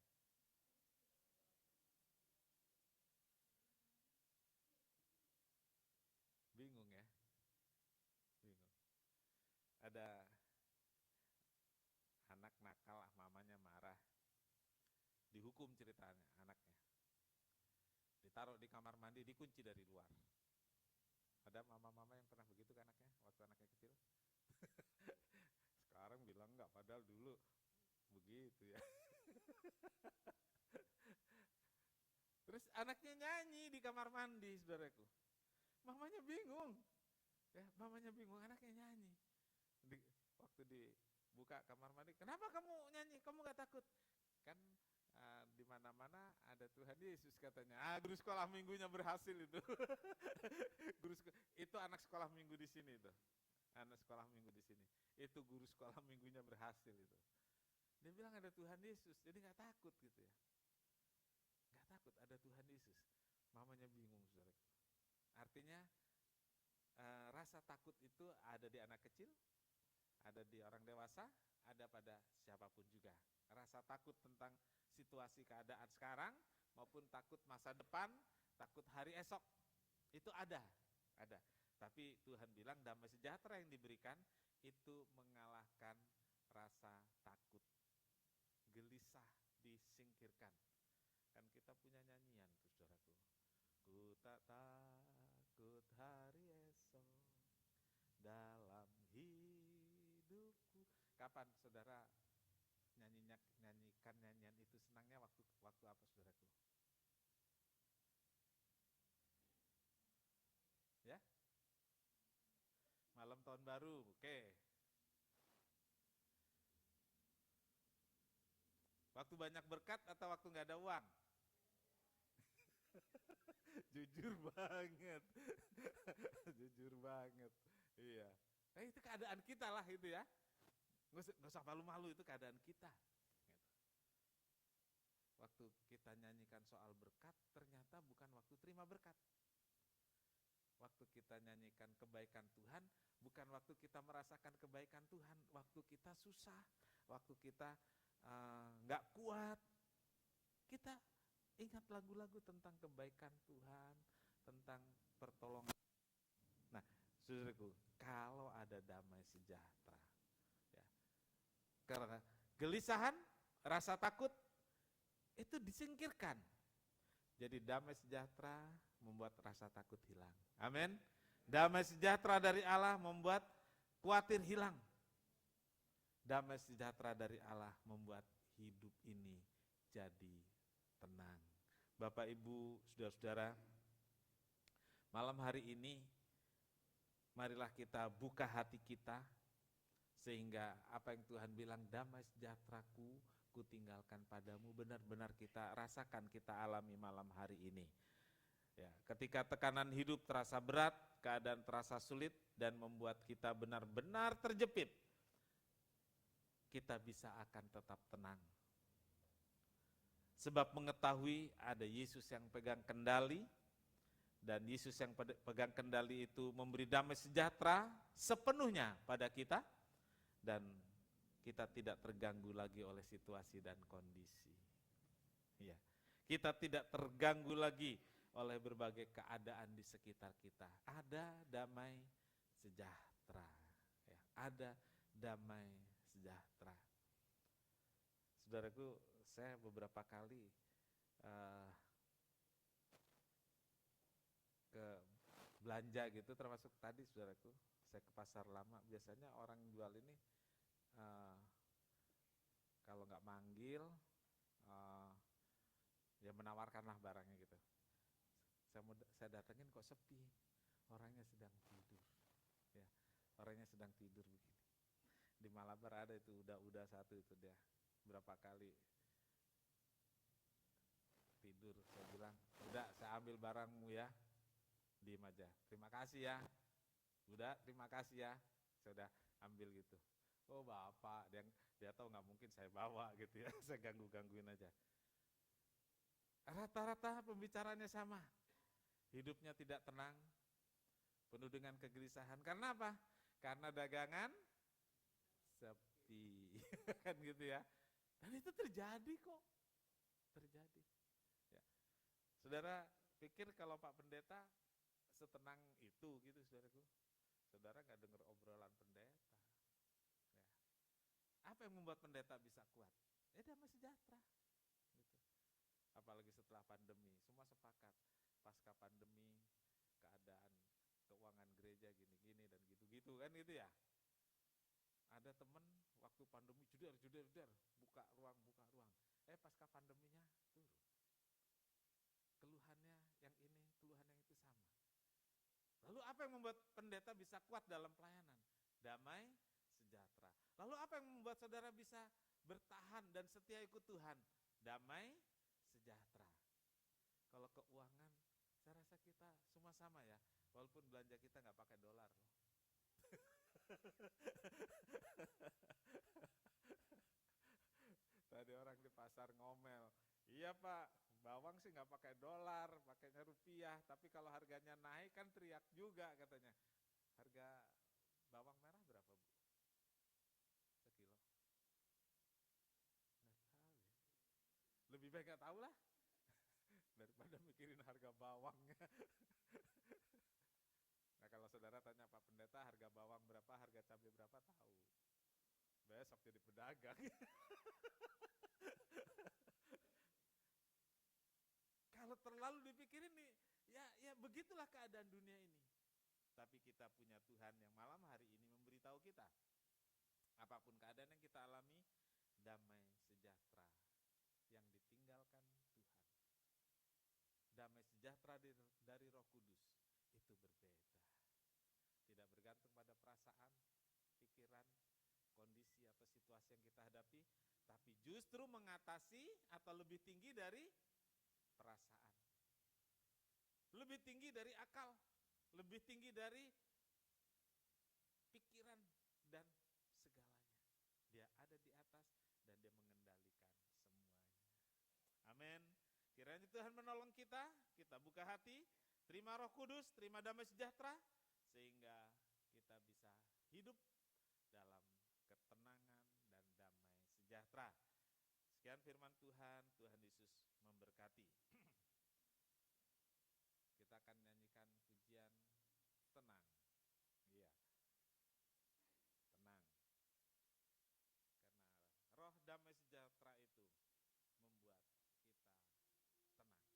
Bingung ya? Bingung. Ada anak nakal, mamanya marah. Dihukum ceritanya anaknya. Ditaruh di kamar mandi, dikunci dari luar. Ada mama-mama yang pernah begitu ke anaknya waktu anaknya kecil? Sekarang bilang enggak, padahal dulu begitu ya. Terus anaknya nyanyi di kamar mandi, saudaraku. Mamanya bingung. Ya, mamanya bingung, anaknya nyanyi. Waktu dibuka kamar mandi, kenapa kamu nyanyi? Kamu gak takut? Kan di mana-mana ada Tuhan Yesus katanya. Guru sekolah minggunya berhasil itu. Itu anak sekolah minggu di sini itu. Anak sekolah minggu di sini. Itu guru sekolah minggunya berhasil itu. Dia bilang ada Tuhan Yesus, jadi nggak takut gitu ya. Nggak takut, ada Tuhan Yesus. Mamanya bingung, saudara. Artinya rasa takut itu ada di anak kecil, ada di orang dewasa, ada pada siapapun juga. Rasa takut tentang situasi keadaan sekarang maupun takut masa depan, takut hari esok, itu ada. Tapi Tuhan bilang damai sejahtera yang diberikan itu mengalahkan rasa takut, gelisah disingkirkan. Kan kita punya nyanyian tuh saudaraku. Ku tak takut hari esok dalam hidupku. Kapan saudara nyanyikan nyanyian itu senangnya waktu apa saudaraku? Ya? Malam tahun baru, oke. Waktu banyak berkat atau waktu nggak ada uang? Jujur banget. Jujur banget. Iya. Itu keadaan kita lah itu ya. Nggak usah malu-malu, itu keadaan kita. Gitu. Waktu kita nyanyikan soal berkat, ternyata bukan waktu terima berkat. Waktu kita nyanyikan kebaikan Tuhan, bukan waktu kita merasakan kebaikan Tuhan. Waktu kita susah, waktu kita nggak kuat, kita ingat lagu-lagu tentang kebaikan Tuhan, tentang pertolongan. Nah, saudaraku, kalau ada damai sejahtera, ya, karena gelisahan, rasa takut itu disingkirkan. Jadi damai sejahtera membuat rasa takut hilang. Amin. Damai sejahtera dari Allah membuat khawatir hilang. Damai sejahtera dari Allah membuat hidup ini jadi tenang. Bapak, Ibu, saudara-saudara, malam hari ini marilah kita buka hati kita sehingga apa yang Tuhan bilang, damai sejahteraku ku tinggalkan padamu, benar-benar kita rasakan, kita alami malam hari ini. Ya, ketika tekanan hidup terasa berat, keadaan terasa sulit dan membuat kita benar-benar terjepit, kita bisa akan tetap tenang. Sebab mengetahui ada Yesus yang pegang kendali, dan Yesus yang pegang kendali itu memberi damai sejahtera sepenuhnya pada kita, dan kita tidak terganggu lagi oleh situasi dan kondisi. Ya, kita tidak terganggu lagi oleh berbagai keadaan di sekitar kita. Ada damai sejahtera, ya, ada damai sejahtera. Saudaraku, saya beberapa kali ke belanja gitu, termasuk tadi saudaraku, saya ke pasar lama. Biasanya orang jual ini kalau nggak manggil, ya menawarkanlah barangnya gitu. Saya datengin kok sepi, orangnya sedang tidur, ya, orangnya sedang tidur begini. Di Malabar ada itu udah satu itu dia, berapa kali tidur, saya bilang, udah saya ambil barangmu ya, diem aja, terima kasih ya, udah terima kasih ya, saya udah ambil gitu. Oh bapak, dia tahu nggak mungkin saya bawa gitu ya, saya gangguin aja. Rata-rata pembicaranya sama, hidupnya tidak tenang, penuh dengan kegelisahan. Karena apa? Karena dagangan sepi, kan gitu ya. Dan itu terjadi kok, terjadi. Ya. Saudara pikir kalau Pak Pendeta setenang itu gitu, saudaraku? Saudara nggak dengar obrolan pendeta. Ya. Apa yang membuat pendeta bisa kuat? Ya damai sejahtera. Gitu. Apalagi setelah pandemi, semua sepakat. Pasca pandemi, keadaan keuangan gereja gini-gini dan gitu-gitu kan gitu ya. Ada temen waktu pandemi juder, buka ruang. Pasca pandeminya turun. Keluhannya yang ini, keluhan yang itu sama. Lalu apa yang membuat pendeta bisa kuat dalam pelayanan? Damai sejahtera. Lalu apa yang membuat saudara bisa bertahan dan setia ikut Tuhan? damai sejahtera. Kalau keuangan, saya rasa kita semua sama ya, walaupun belanja kita nggak pakai dolar loh. Tadi orang di pasar ngomel, iya Pak, bawang sih nggak pakai dolar, pakainya rupiah, tapi kalau harganya naik kan teriak juga katanya. Harga bawang merah berapa Bu? Sekilo? Nggak tahu ya. Lebih baik nggak tahu lah, daripada mikirin harga bawangnya. Nah kalau saudara tanya Pak Pendeta harga bawang berapa, harga cabai berapa, tahu. Besok jadi pedagang. Kalau terlalu dipikirin nih, ya begitulah keadaan dunia ini. Tapi kita punya Tuhan yang malam hari ini memberitahu kita, apapun keadaan yang kita alami, damai sejahtera yang ditinggalkan Tuhan. Damai sejahtera dari Roh Kudus itu berbeda. Tidak bergantung pada perasaan, pikiran, kondisi atau situasi yang kita hadapi, tapi justru mengatasi atau lebih tinggi dari perasaan. Lebih tinggi dari akal, lebih tinggi dari pikiran dan segalanya. Dia ada di atas dan dia mengendalikan semuanya. Amin. Kiranya Tuhan menolong kita buka hati, terima Roh Kudus, terima damai sejahtera, sehingga kita bisa hidup dalam ketenangan dan damai sejahtera. Sekian firman Tuhan, Tuhan Yesus memberkati. Kita akan nyanyikan pujian tenang. Iya, tenang. Karena roh damai sejahtera itu membuat kita tenang. Dapatkah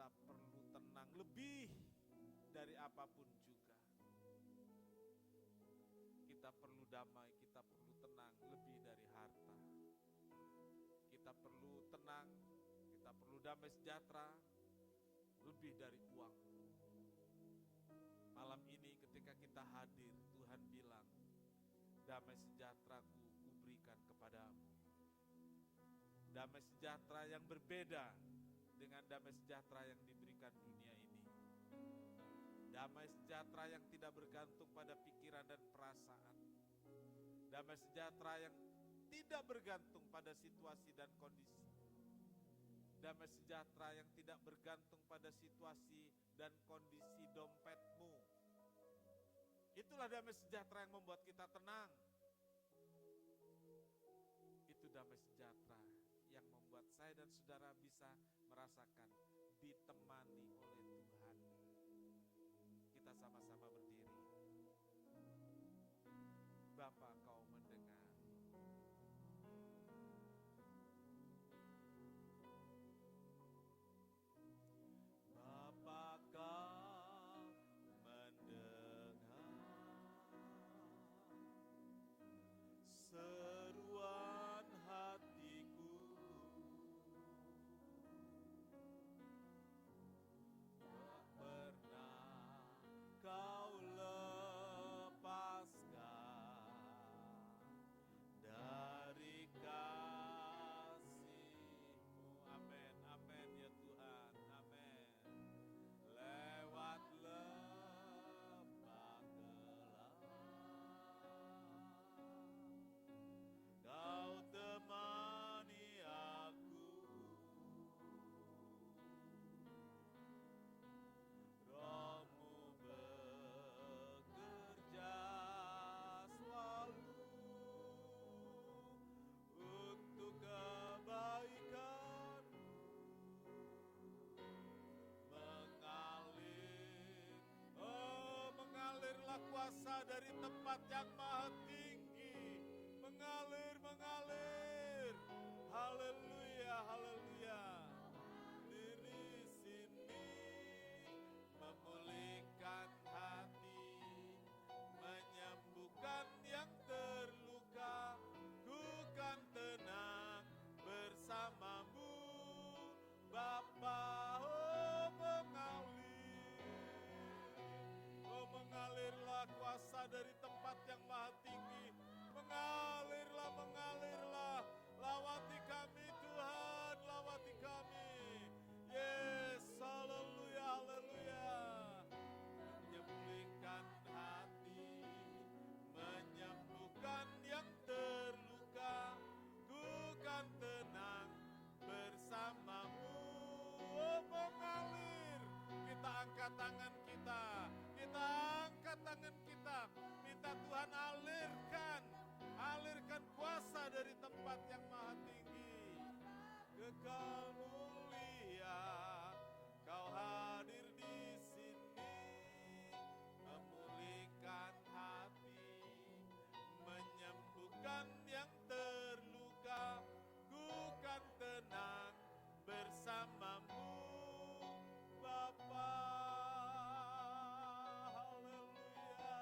kita perlu tenang lebih dari apapun juga. Kita perlu damai, kita perlu tenang lebih dari harta. Kita perlu tenang, kita perlu damai sejahtera lebih dari uang. Malam ini ketika kita hadir, Tuhan bilang, damai sejahtera-Ku kuberikan kepadamu. Damai sejahtera yang berbeda dengan damai sejahtera yang diberikan dunia ini. Damai sejahtera yang tidak bergantung pada pikiran dan perasaan. Damai sejahtera yang tidak bergantung pada situasi dan kondisi. Damai sejahtera yang tidak bergantung pada situasi dan kondisi dompetmu. Itulah damai sejahtera yang membuat kita tenang. Itu damai sejahtera yang membuat saya dan saudara bisa merasakan ditemani oleh Tuhan. Kita sama-sama berdiri. Bapa, Kau mendengar. Bapa, Kau mendengar seruan hatiku. Tak pernah Kau lepaskan dari kasih-Mu. Amin, amin ya Tuhan, amin. Lewat lembah gelap, Kau temani aku. Roh-Mu bekerja selalu untuk kebaikan. Mengalir, oh mengalirlah kuasa dari tempat yang maha tinggi. Mengalir, mengalir. Haleluya, haleluya. Di sini memulihkan hati, menyembuhkan yang terluka. Ku kan tenang bersama-Mu, Bapa. Oh mengalirlah kuasa dari tempat yang maha tinggi. Mengalirlah, mengalirlah. Lawati kami Tuhan, lawati kami. Yes, haleluya, haleluya. Menyembuhkan hati, menyembuhkan yang terluka. Ku kan tenang bersama-Mu. Oh mengalir. Kita angkat tangan kita, kita angkat tangan kita. Minta Tuhan alirkan kuasa dari tempat yang maha tinggi. Kekal mulia, Kau hadir di sini, memulihkan hati, menyembuhkan yang terluka. Ku kan tenang bersama-Mu, Bapa. Haleluya.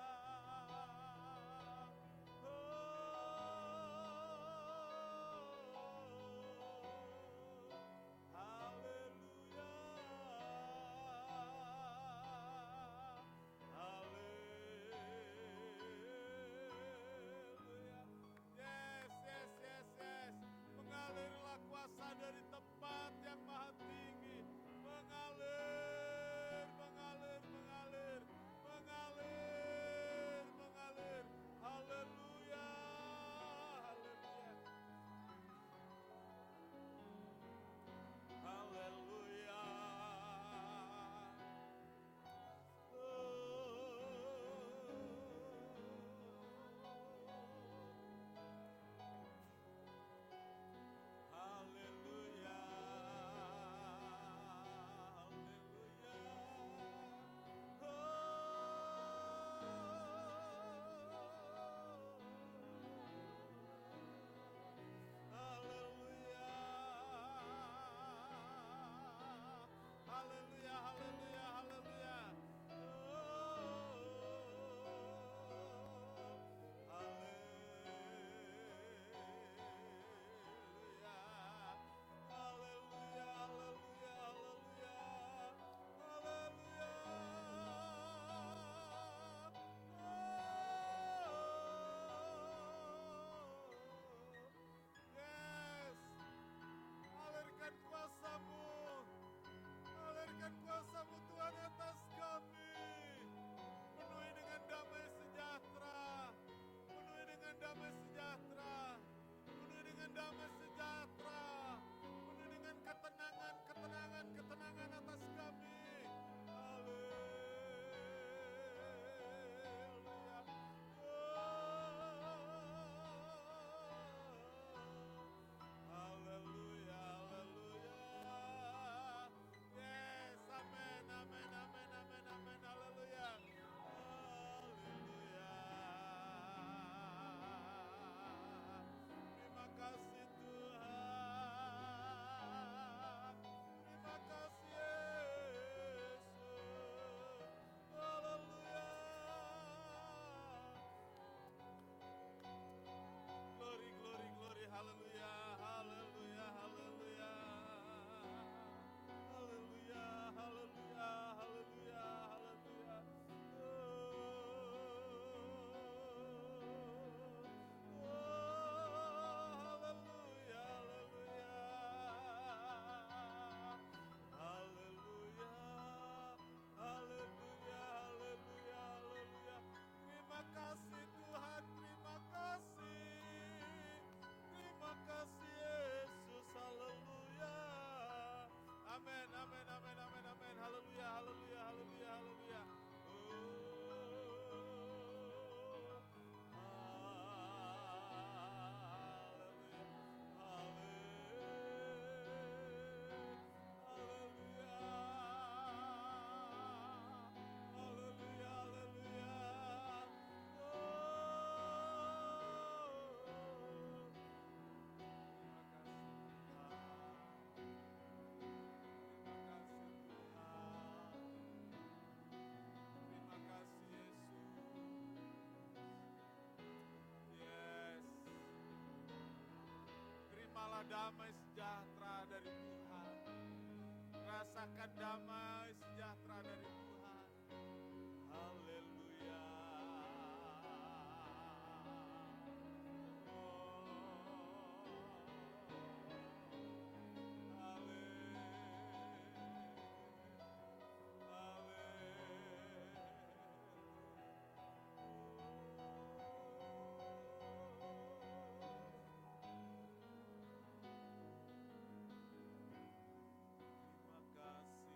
damai sejahtera dari Tuhan. Rasakan damai sejahtera dari Tuhan. Haleluya. Terima kasih.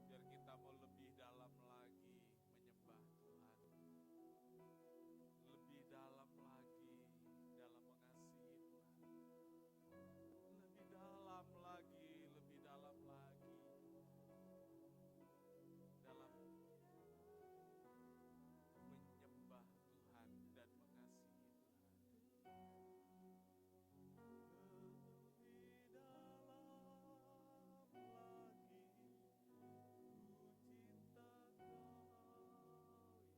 Biar kita mau lebih dalam lagi menyembah Tuhan. Lebih dalam lagi dalam mengasihi Tuhan. Lebih dalam lagi, lebih dalam lagi dalam menyembah Tuhan dan mengasihi Tuhan. Lebih dalam lagi ku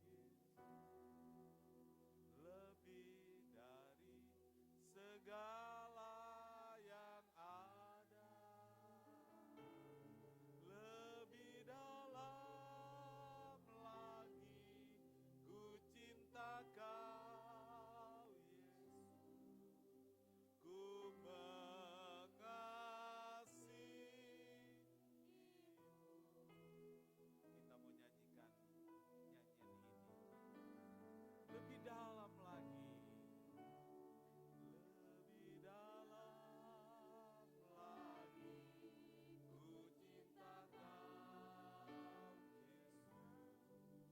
cinta Kau, Yesus. Lebih dari segala yang ada. Lebih dalam lagi ku cinta Kau, Yesus. Ku mengasihimu. Kita mau nyanyikan nyanyian ini. Lebih dalam lagi. Lebih dalam lagi ku cinta Kau, Yesus.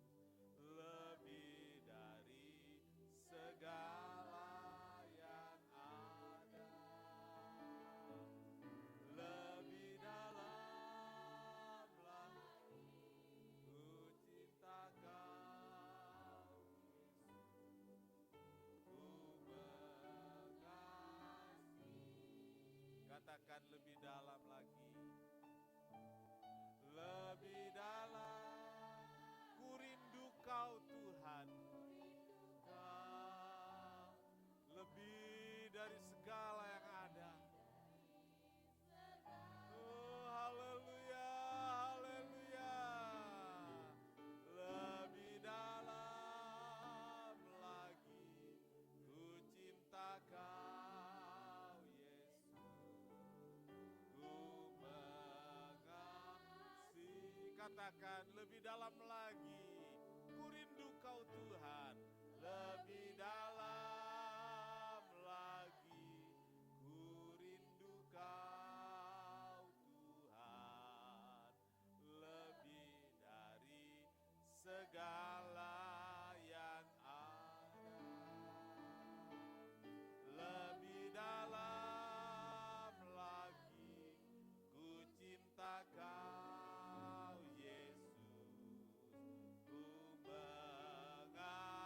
Lebih dari segala yang ada. Lebih dalam lagi ku cinta Kau, ku mengasihi. Katakan lebih dalam lagi. Lebih dalam, ku rindu Kau Tuhan. Kau lebih dari segala yang ada. Oh, haleluya, haleluya. Lebih dalam lagi ku cinta Kau, Yesus. Ku mengasihi. Katakan lebih dalam lagi. Ku rindu Kau Tuhan. Lebih dalam lagi ku rindu Kau Tuhan. Lebih dari segala yang ada. Lebih dalam lagi ku cinta Kau, Yesus. Ku mengasihi.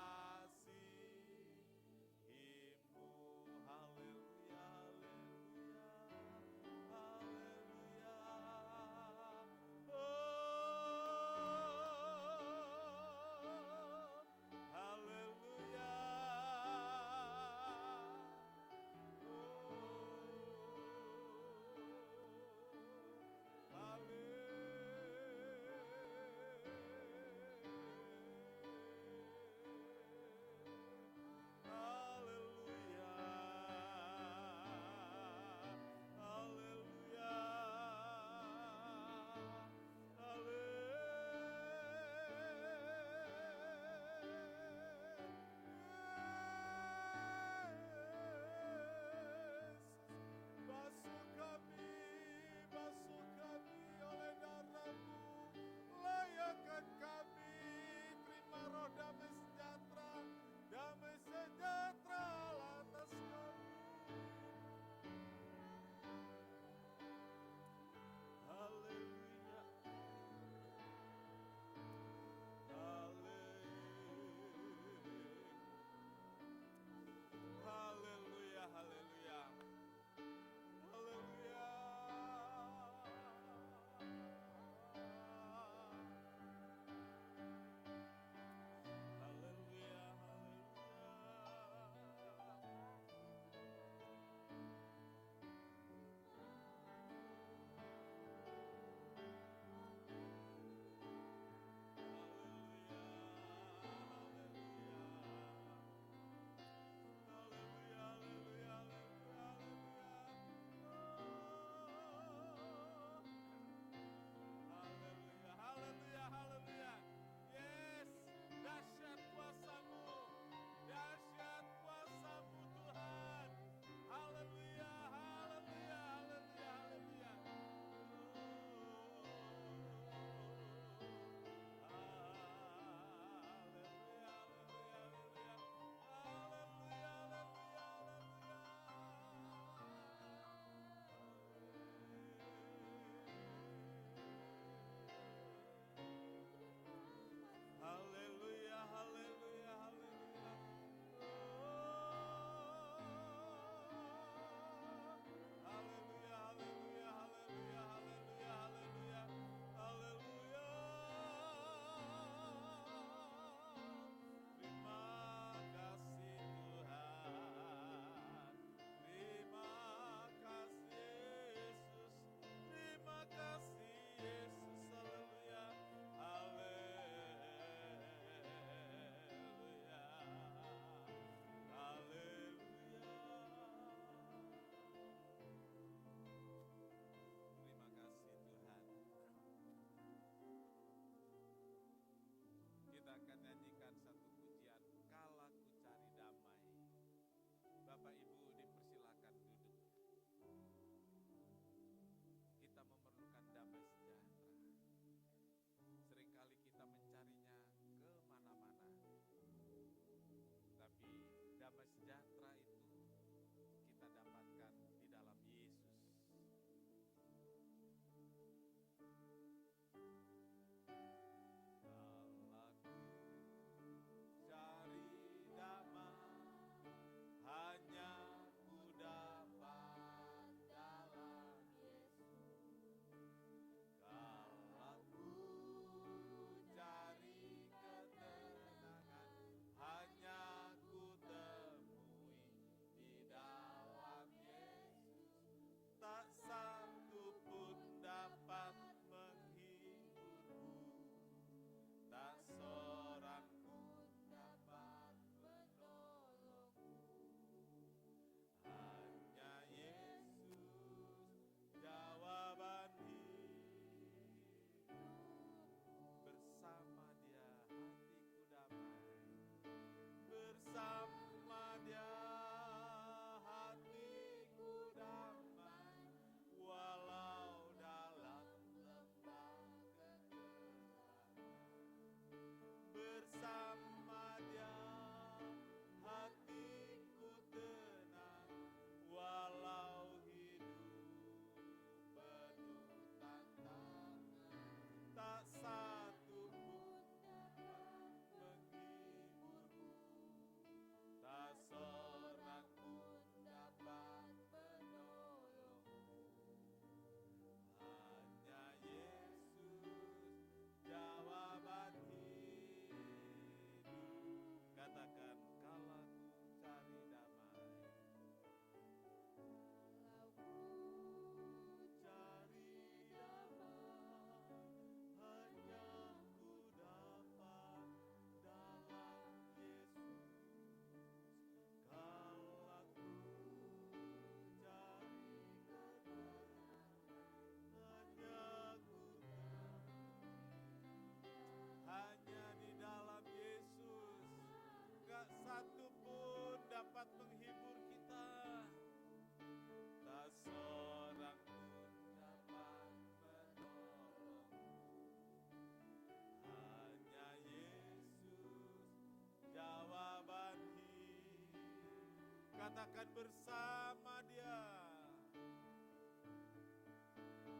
bersama Dia.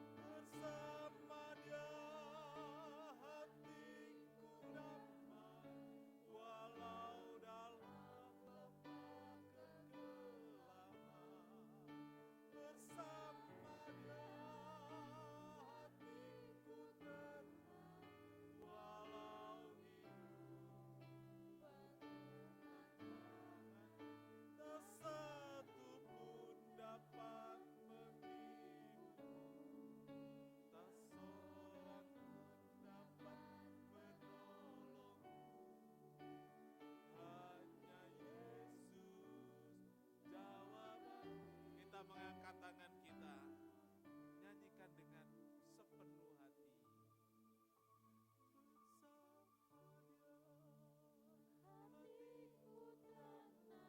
Bersama Dia hatiku damai, walau dalam lembah kegelapan. Bersama Dia hatiku tenang, walau hidup tak satu pun dapat menghibur, tak seorang pun dapat menolongku. Hanya Yesus jawaban. Kita mengangkat tangan kita, nyanyikan dengan sepenuh hati. Bersama Dia hatiku tenang, walau dalam lembah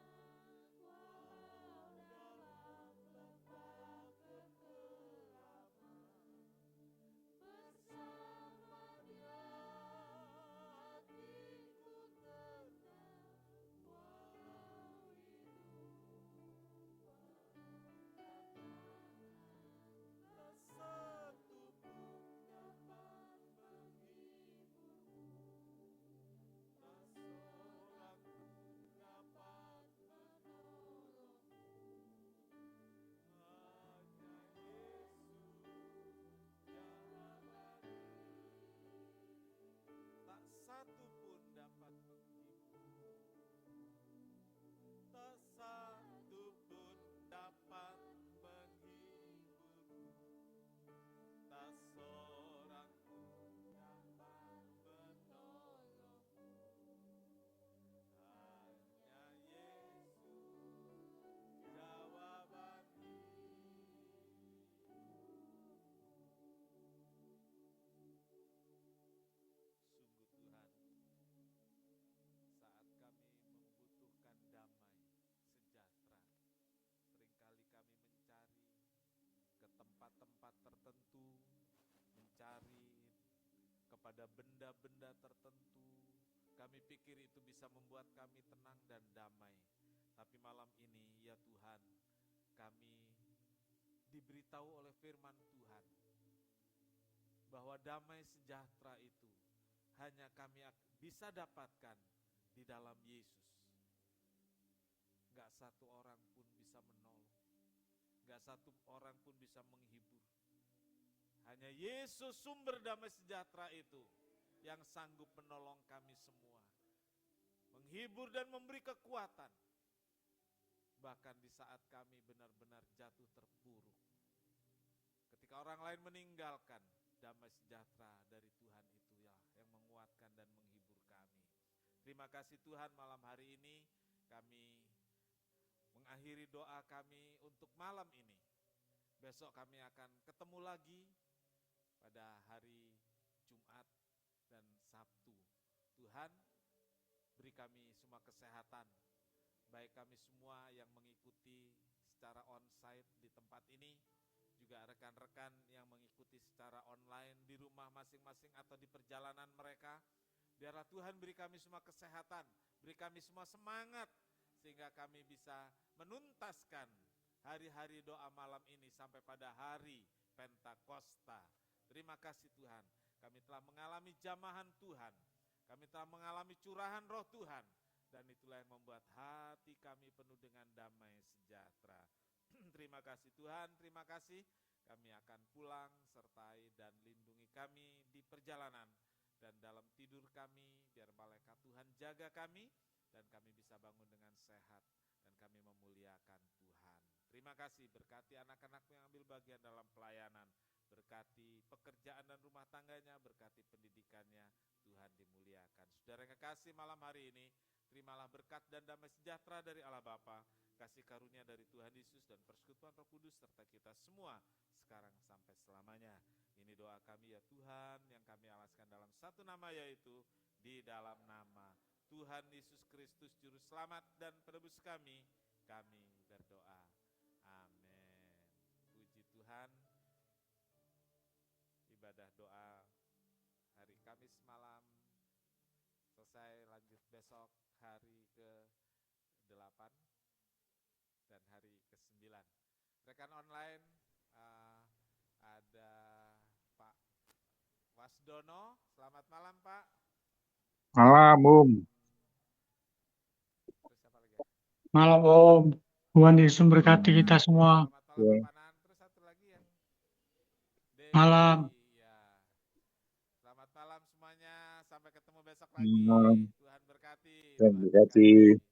kegelapan. Bersama Dia hatiku tenang, walau hidup tak satu pun dapat menghiburmu, tak seorang pun dapat menolongmu. Hanya Yesus jawabannya. Tak satu pun dapat menghibur, tak satu pun dapat menghiburmu, tak seorang pun dapat menolongmu. Hanya Yesus jawaban hidupku. Sungguh Tuhan, saat kami membutuhkan damai, sejahtera, seringkali kami mencari ke tempat-tempat tertentu, mencari kepada benda-benda tertentu. Kami pikir itu bisa membuat kami tenang dan damai. Tapi malam ini ya Tuhan, kami diberitahu oleh firman Tuhan bahwa damai sejahtera itu hanya kami bisa dapatkan di dalam Yesus. Gak satu orang pun bisa menolong, gak satu orang pun bisa menghibur. Hanya Yesus sumber damai sejahtera itu yang sanggup menolong kami semua, menghibur dan memberi kekuatan. Bahkan di saat kami benar-benar jatuh terpuruk, ketika orang lain meninggalkan, damai sejahtera dari Tuhan itu ya yang menguatkan dan menghibur kami. Terima kasih Tuhan, malam hari ini kami mengakhiri doa kami untuk malam ini. Besok kami akan ketemu lagi pada hari Jumat dan Sabtu. Tuhan, beri kami semua kesehatan, baik kami semua yang mengikuti secara onsite di tempat ini, juga rekan-rekan yang mengikuti secara online di rumah masing-masing atau di perjalanan mereka. Biarlah Tuhan beri kami semua kesehatan, beri kami semua semangat, sehingga kami bisa menuntaskan hari-hari doa malam ini sampai pada hari Pentakosta. Terima kasih Tuhan, kami telah mengalami jamahan Tuhan, kami telah mengalami curahan roh Tuhan, dan itulah yang membuat hati kami penuh dengan damai sejahtera. Terima kasih Tuhan, terima kasih. Kami akan pulang, sertai dan lindungi kami di perjalanan, dan dalam tidur kami, biar malaikat Tuhan jaga kami, dan kami bisa bangun dengan sehat, dan kami memuliakan Tuhan. Terima kasih, berkati anak-anakmu yang ambil bagian dalam pelayanan, berkati pekerjaan dan rumah tangganya, berkati pendidikannya, Tuhan dimuliakan. Saudara yang kekasih, malam hari ini, terimalah berkat dan damai sejahtera dari Allah Bapa, kasih karunia dari Tuhan Yesus dan persekutuan Roh Kudus serta kita semua sekarang sampai selamanya. Ini doa kami ya Tuhan, yang kami alaskan dalam satu nama, yaitu di dalam nama Tuhan Yesus Kristus Juru Selamat dan Penebus kami berdoa. Amin. Puji Tuhan. Ibadah doa hari Kamis malam selesai, lanjut besok hari ke-8 dan hari ke-9. Rekan online ada Pak Wasdono. Selamat malam Pak. Malam, Om. Terus siapa lagi ya? Malam Om, Tuhan Yesus berkati kita semua. Selamat malam Bapak Nan. Terus satu lagi yang Devi. Malam. Ya. Selamat malam semuanya. Sampai ketemu besok lagi. Malam. Tuhan berkati. Tuhan Tuhan berkati. berkati.